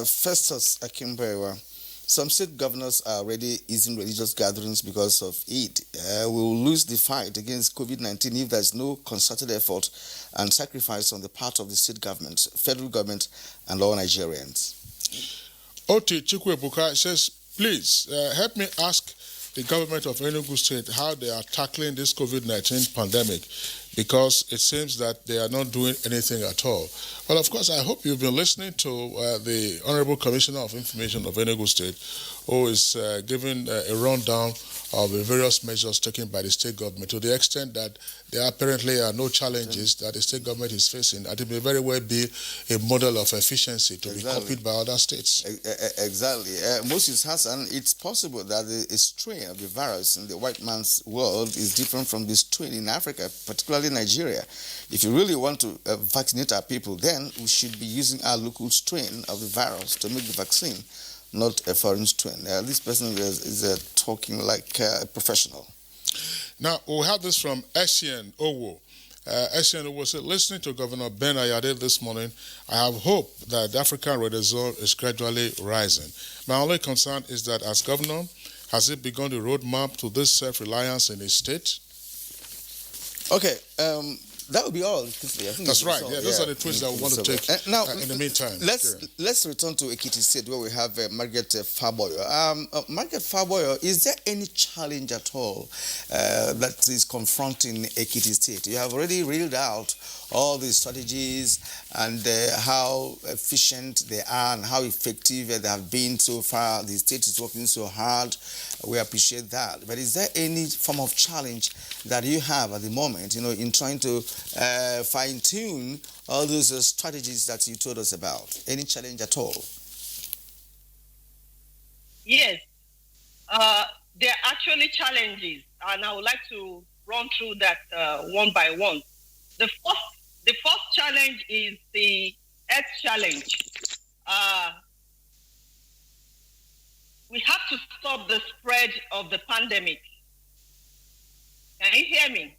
[SPEAKER 2] Festus Akimbewa, some state governors are already easing religious gatherings because of Eid. We will lose the fight against COVID-19 if there's no concerted effort and sacrifice on the part of the state government, federal government, and all Nigerians.
[SPEAKER 1] Oti Chikwebuka says, please help me ask the government of Enugu State how they are tackling this COVID-19 pandemic, because it seems that they are not doing anything at all. Well, of course, I hope you've been listening to the Honorable Commissioner of Information of Enugu State, who is giving a rundown of the various measures taken by the state government, to the extent that there apparently are no challenges that the state government is facing, and it may very well be a model of efficiency to be copied by other states.
[SPEAKER 2] Exactly. Moses Hassan, it's possible that the strain of the virus in the white man's world is different from the strain in Africa, particularly Nigeria. If you really want to vaccinate our people, then we should be using our local strain of the virus to make the vaccine, not a foreign strain. This person is talking like a professional.
[SPEAKER 1] Now, we have this from Essien Owo. Essien Owo said, listening to Governor Ben Ayade this morning, I have hope that the African red zone is gradually rising. My only concern is that as governor, has it begun the roadmap to this self-reliance in his state?
[SPEAKER 2] Okay, that would be all.
[SPEAKER 1] That's right. Yeah, those are the tweets that we want to take
[SPEAKER 2] now,
[SPEAKER 1] in the meantime.
[SPEAKER 2] Let's return to Ekiti State, where we have Margaret Faboyo. Margaret Faboyo, is there any challenge at all that is confronting Ekiti State? You have already reeled out all the strategies and how efficient they are and how effective they have been so far. The state is working so hard. We appreciate that. But is there any form of challenge that you have at the moment, in trying to fine-tune all those strategies that you told us about? Any challenge at all?
[SPEAKER 26] Yes. There are actually challenges, and I would like to run through that one by one. The first challenge is the health challenge. We have to stop the spread of the pandemic. Can you hear me?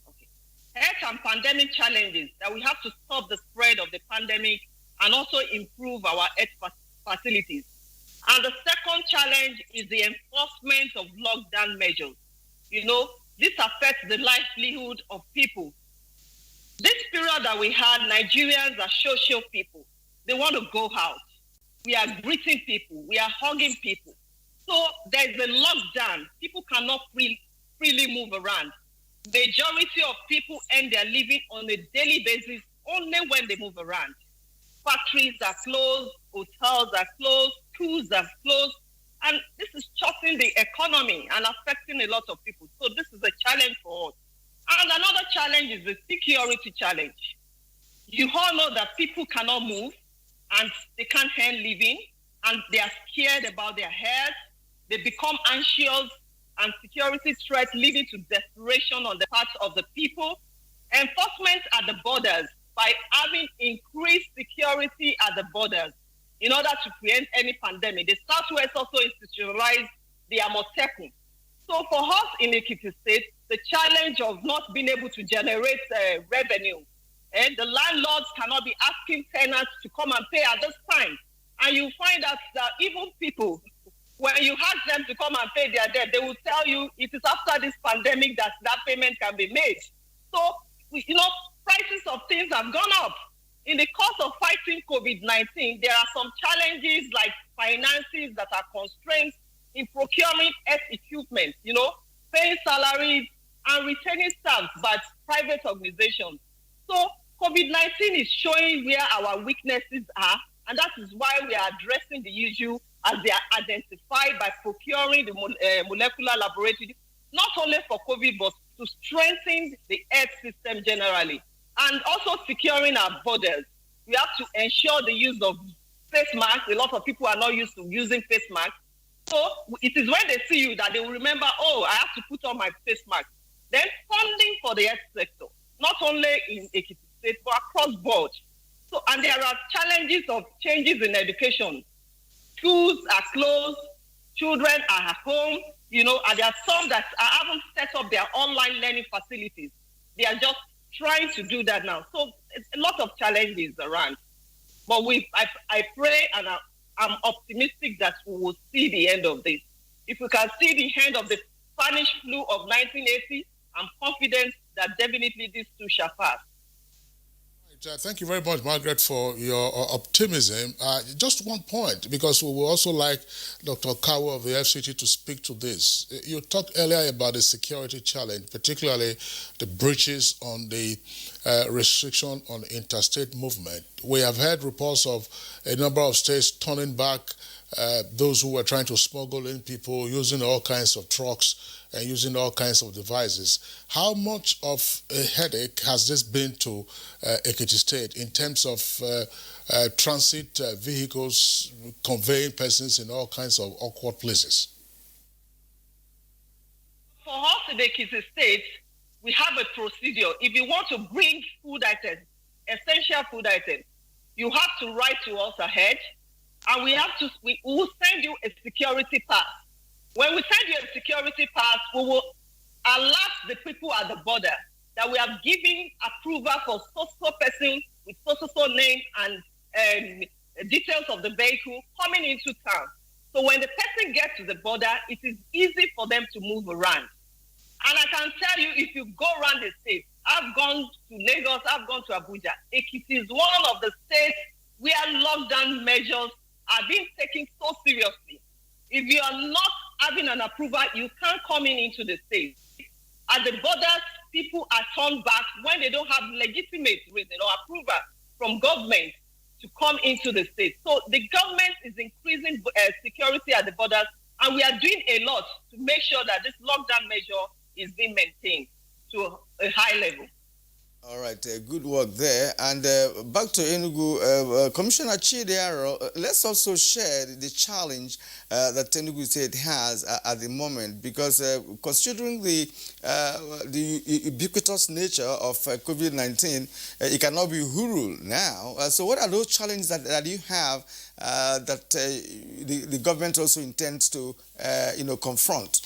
[SPEAKER 26] Okay. Health and pandemic challenges, that we have to stop the spread of the pandemic and also improve our health facilities. And the second challenge is the enforcement of lockdown measures. This affects the livelihood of people. This period that we had, Nigerians are social people. They want to go out. We are greeting people. We are hugging people. So there's a lockdown. People cannot freely move around. Majority of people earn their living on a daily basis only when they move around. Factories are closed, hotels are closed, schools are closed, and this is shutting the economy and affecting a lot of people. So this is a challenge for us. And another challenge is the security challenge. You all know that people cannot move and they can't earn living, and they are scared about their health. They become anxious, and security threats leading to desperation on the part of the people. Enforcement at the borders, by having increased security at the borders in order to prevent any pandemic. The Southwest also institutionalized the Amotekun. So for us in Ekiti State, the challenge of not being able to generate revenue, and the landlords cannot be asking tenants to come and pay at this time. And you find out that even people, when you ask them to come and pay their debt, they will tell you it is after this pandemic that payment can be made. So, prices of things have gone up. In the course of fighting COVID-19, there are some challenges like finances that are constrained in procuring health equipment, paying salaries and retaining staff by private organizations. So COVID-19 is showing where our weaknesses are, and that is why we are addressing the issue as they are identified by procuring the molecular laboratory, not only for COVID, but to strengthen the health system generally, and also securing our borders. We have to ensure the use of face masks. A lot of people are not used to using face masks. So it is when they see you that they will remember, oh, I have to put on my face mask. Then funding for the health sector, not only in Ekiti State, but across board. So, and there are challenges of changes in education. Schools are closed, children are at home, and there are some that haven't set up their online learning facilities. They are just trying to do that now. So it's a lot of challenges around. But I pray and I'm optimistic that we will see the end of this. If we can see the end of the Spanish flu of 1980, I'm confident that definitely this too shall pass.
[SPEAKER 1] Thank you very much, Margaret, for your optimism. Just one point, because we would also like Dr. Kawo of the FCT to speak to this. You talked earlier about the security challenge, particularly the breaches on the restriction on interstate movement. We have heard reports of a number of states turning back those who were trying to smuggle in people using all kinds of trucks and using all kinds of devices. How much of a headache has this been to Ekiti State in terms of transit vehicles conveying persons in all kinds of awkward places?
[SPEAKER 26] For us in Ekiti State, we have a procedure. If you want to bring food items, essential food items, you have to write to us ahead, and we will send you a security pass. When we send you a security pass, we will alert the people at the border that we have given approval for so-so person with so-so name and details of the vehicle coming into town. So when the person gets to the border, it is easy for them to move around. And I can tell you, if you go around the state, I've gone to Lagos, I've gone to Abuja. Ekiti is one of the states where lockdown measures are being taken so seriously. If you are not having an approval, you can't come into the state. At the borders, people are turned back when they don't have legitimate reason or approval from government to come into the state. So the government is increasing security at the borders, and we are doing a lot to make sure that this lockdown measure is being maintained to a high level.
[SPEAKER 2] All right, good work there. And back to Enugu, Commissioner Chidiaro, let's also share the challenge that Enugu State has at the moment, because considering the ubiquitous nature of COVID-19, it cannot be huru now. So what are those challenges that you have that the government also intends to confront?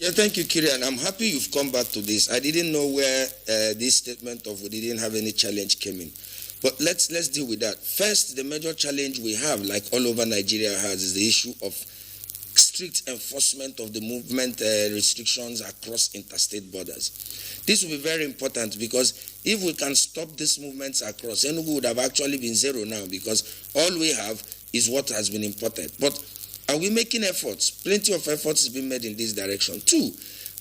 [SPEAKER 3] Yeah, thank you, Kirian. I'm happy you've come back to this. I didn't know where this statement of we didn't have any challenge came in. But let's deal with that. First, the major challenge we have, like all over Nigeria has, is the issue of strict enforcement of the movement restrictions across interstate borders. This will be very important, because if we can stop these movements across, Enugu would have actually been zero now, because all we have is what has been imported. But are we making efforts? Plenty of efforts has been made in this direction. Two,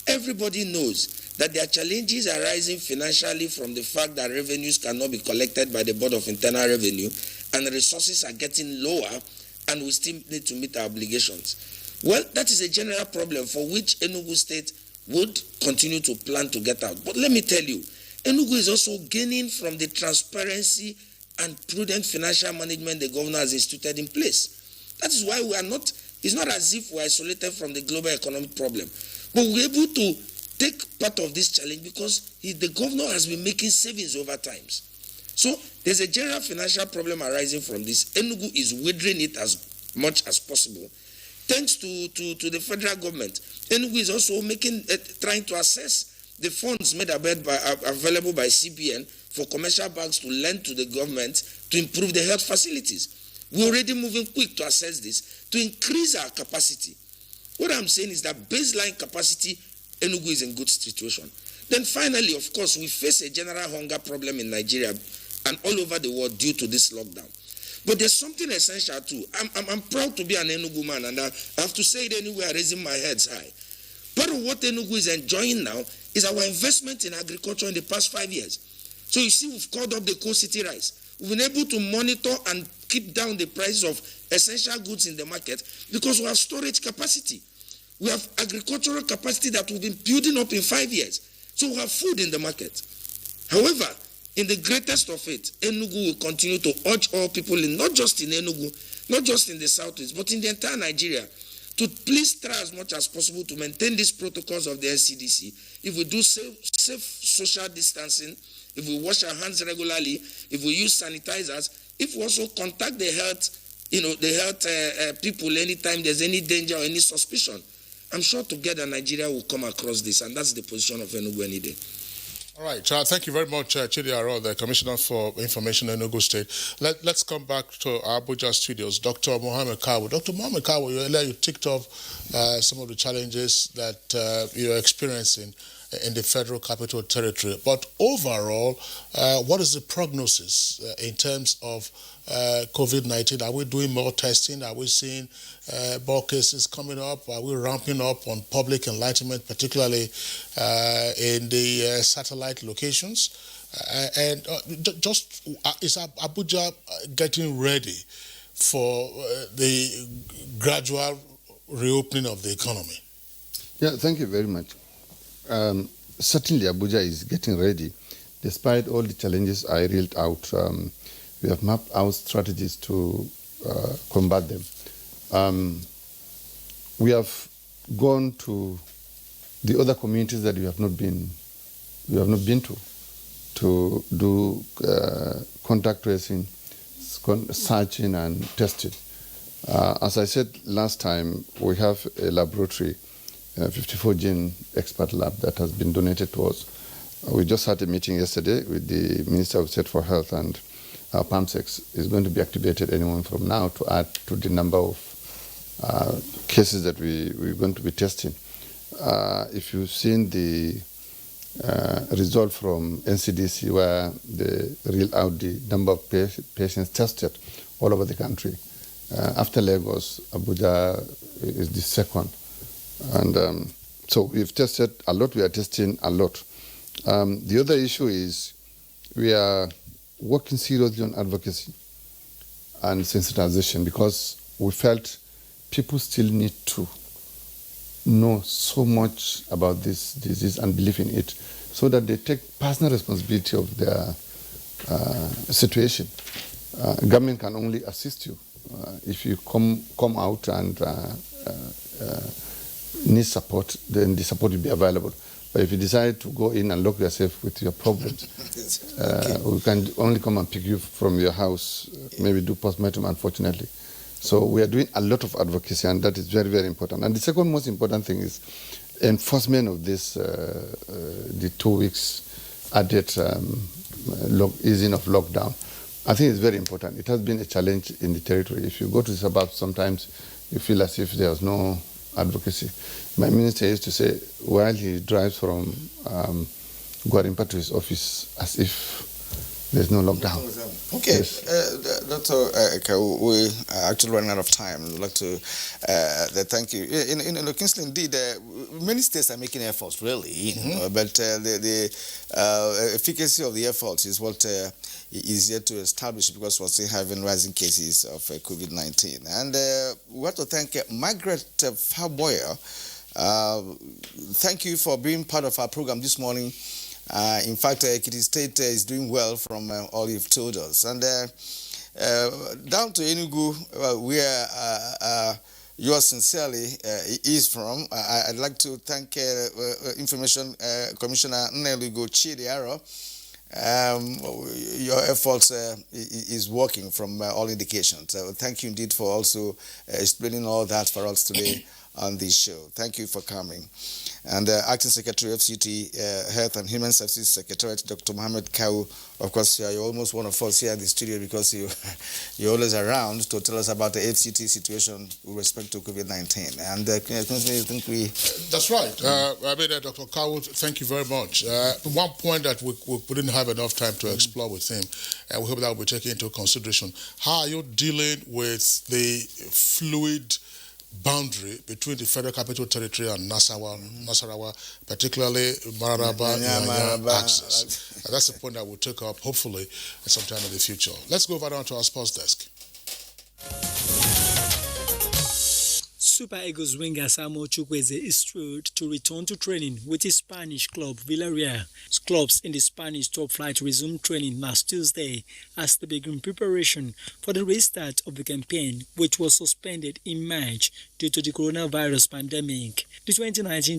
[SPEAKER 3] everybody knows that there are challenges arising financially from the fact that revenues cannot be collected by the Board of Internal Revenue, and the resources are getting lower, and we still need to meet our obligations. Well, that is a general problem for which Enugu State would continue to plan to get out. But let me tell you, Enugu is also gaining from the transparency and prudent financial management the governor has instituted in place. That is why we are not, it's not as if we are isolated from the global economic problem. But we're able to take part of this challenge because the governor has been making savings over times. So there's a general financial problem arising from this. Enugu is withering it as much as possible. Thanks to the federal government, Enugu is also trying to assess the funds made available by CBN for commercial banks to lend to the government to improve the health facilities. We're already moving quick to assess this, to increase our capacity. What I'm saying is that baseline capacity, Enugu is in good situation. Then finally, of course, we face a general hunger problem in Nigeria and all over the world due to this lockdown. But there's something essential too. I'm proud to be an Enugu man, and I have to say it anywhere, raising my heads high. Part of what Enugu is enjoying now is our investment in agriculture in the past 5 years. So you see, we've called up the Coal City rice. We've been able to monitor and keep down the prices of essential goods in the market because we have storage capacity. We have agricultural capacity that we've been building up in 5 years. So we have food in the market. However, in the greatest of it, Enugu will continue to urge all people, not just in Enugu, not just in the southeast, but in the entire Nigeria, to please try as much as possible to maintain these protocols of the NCDC. If we do safe social distancing, if we wash our hands regularly, if we use sanitizers, if we also contact the health the health people anytime there's any danger or any suspicion. I'm sure together Nigeria will come across this, and that's the position of Enugu any day.
[SPEAKER 1] All right. Thank you very much, Chidi Aro, the Commissioner for Information in Enugu State. Let's come back to our Abuja studios. Dr. Mohammed Kawu. Dr. Mohammed Kawu, you ticked off some of the challenges that you're experiencing in the Federal Capital Territory. But overall, what is the prognosis in terms of COVID-19? Are we doing more testing? Are we seeing more cases coming up? Are we ramping up on public enlightenment, particularly in the satellite locations? Is Abuja getting ready for the gradual reopening of the economy?
[SPEAKER 23] Yeah, thank you very much. Certainly Abuja is getting ready, despite all the challenges I reeled out. We have mapped out strategies to combat them. We have gone to the other communities that we have not been to do contact tracing, searching and testing. As I said last time, we have a laboratory, 54-gene expert lab that has been donated to us. We just had a meeting yesterday with the Minister of State for Health, and our PAMSEX is going to be activated anyone from now to add to the number of cases that we're going to be testing. If you've seen the result from NCDC, where they reel out the number of patients tested all over the country, after Lagos, Abuja is the second. And so we've tested a lot, we are testing a lot. The other issue is we are working seriously on advocacy and sensitization, because we felt people still need to know so much about this disease and believe in it, so that they take personal responsibility of their situation. Government can only assist you if you come out and need support, then the support will be available. But if you decide to go in and lock yourself with your problems, we can only come and pick you from your house, maybe do postmortem, unfortunately. So we are doing a lot of advocacy, and that is very, very important. And the second most important thing is enforcement of this, the 2 weeks added easing of lockdown. I think it's very important. It has been a challenge in the territory. If you go to the suburbs, sometimes you feel as if there's no advocacy. My minister used to say, while he drives from Gwarimpa to his office, as if there's no lockdown.
[SPEAKER 2] Okay,
[SPEAKER 23] Yes.
[SPEAKER 2] Dr. we are actually running out of time. We'd like to thank you. In Kingsley, indeed, many states are making efforts, really, but the efficacy of the efforts is what is yet to establish, because we're still having rising cases of COVID-19. And we want to thank Margaret Faboyer. Thank you for being part of our program this morning. In fact, Ekiti State is doing well from all you've told us. And down to Enugu, where yours sincerely is from, I'd like to thank Information Commissioner Nnelugo Chidiaro. Your efforts is working from all indications. Thank you indeed for also explaining all that for us today on this show. Thank you for coming. And Acting Secretary of FCT, Health and Human Services Secretariat, Dr. Mohammed Kawu. Of course, you're almost one of us here in the studio, because you're always around to tell us about the FCT situation with respect to COVID-19. And I think we...
[SPEAKER 1] That's right. Dr. Kawu, thank you very much. One point that we didn't have enough time to explore with him, and we hope that will be taken into consideration. How are you dealing with the fluid boundary between the Federal Capital Territory and Nasarawa, particularly Mararaba axis? And that's the point that we'll take up, hopefully, at some time in the future. Let's go over down to our sports desk.
[SPEAKER 8] Super Eagles winger Samuel Chukwueze is thrilled to return to training with his Spanish club Villarreal. Clubs in the Spanish top flight resumed training last Tuesday as they begin preparation for the restart of the campaign, which was suspended in March due to the coronavirus pandemic. The 2019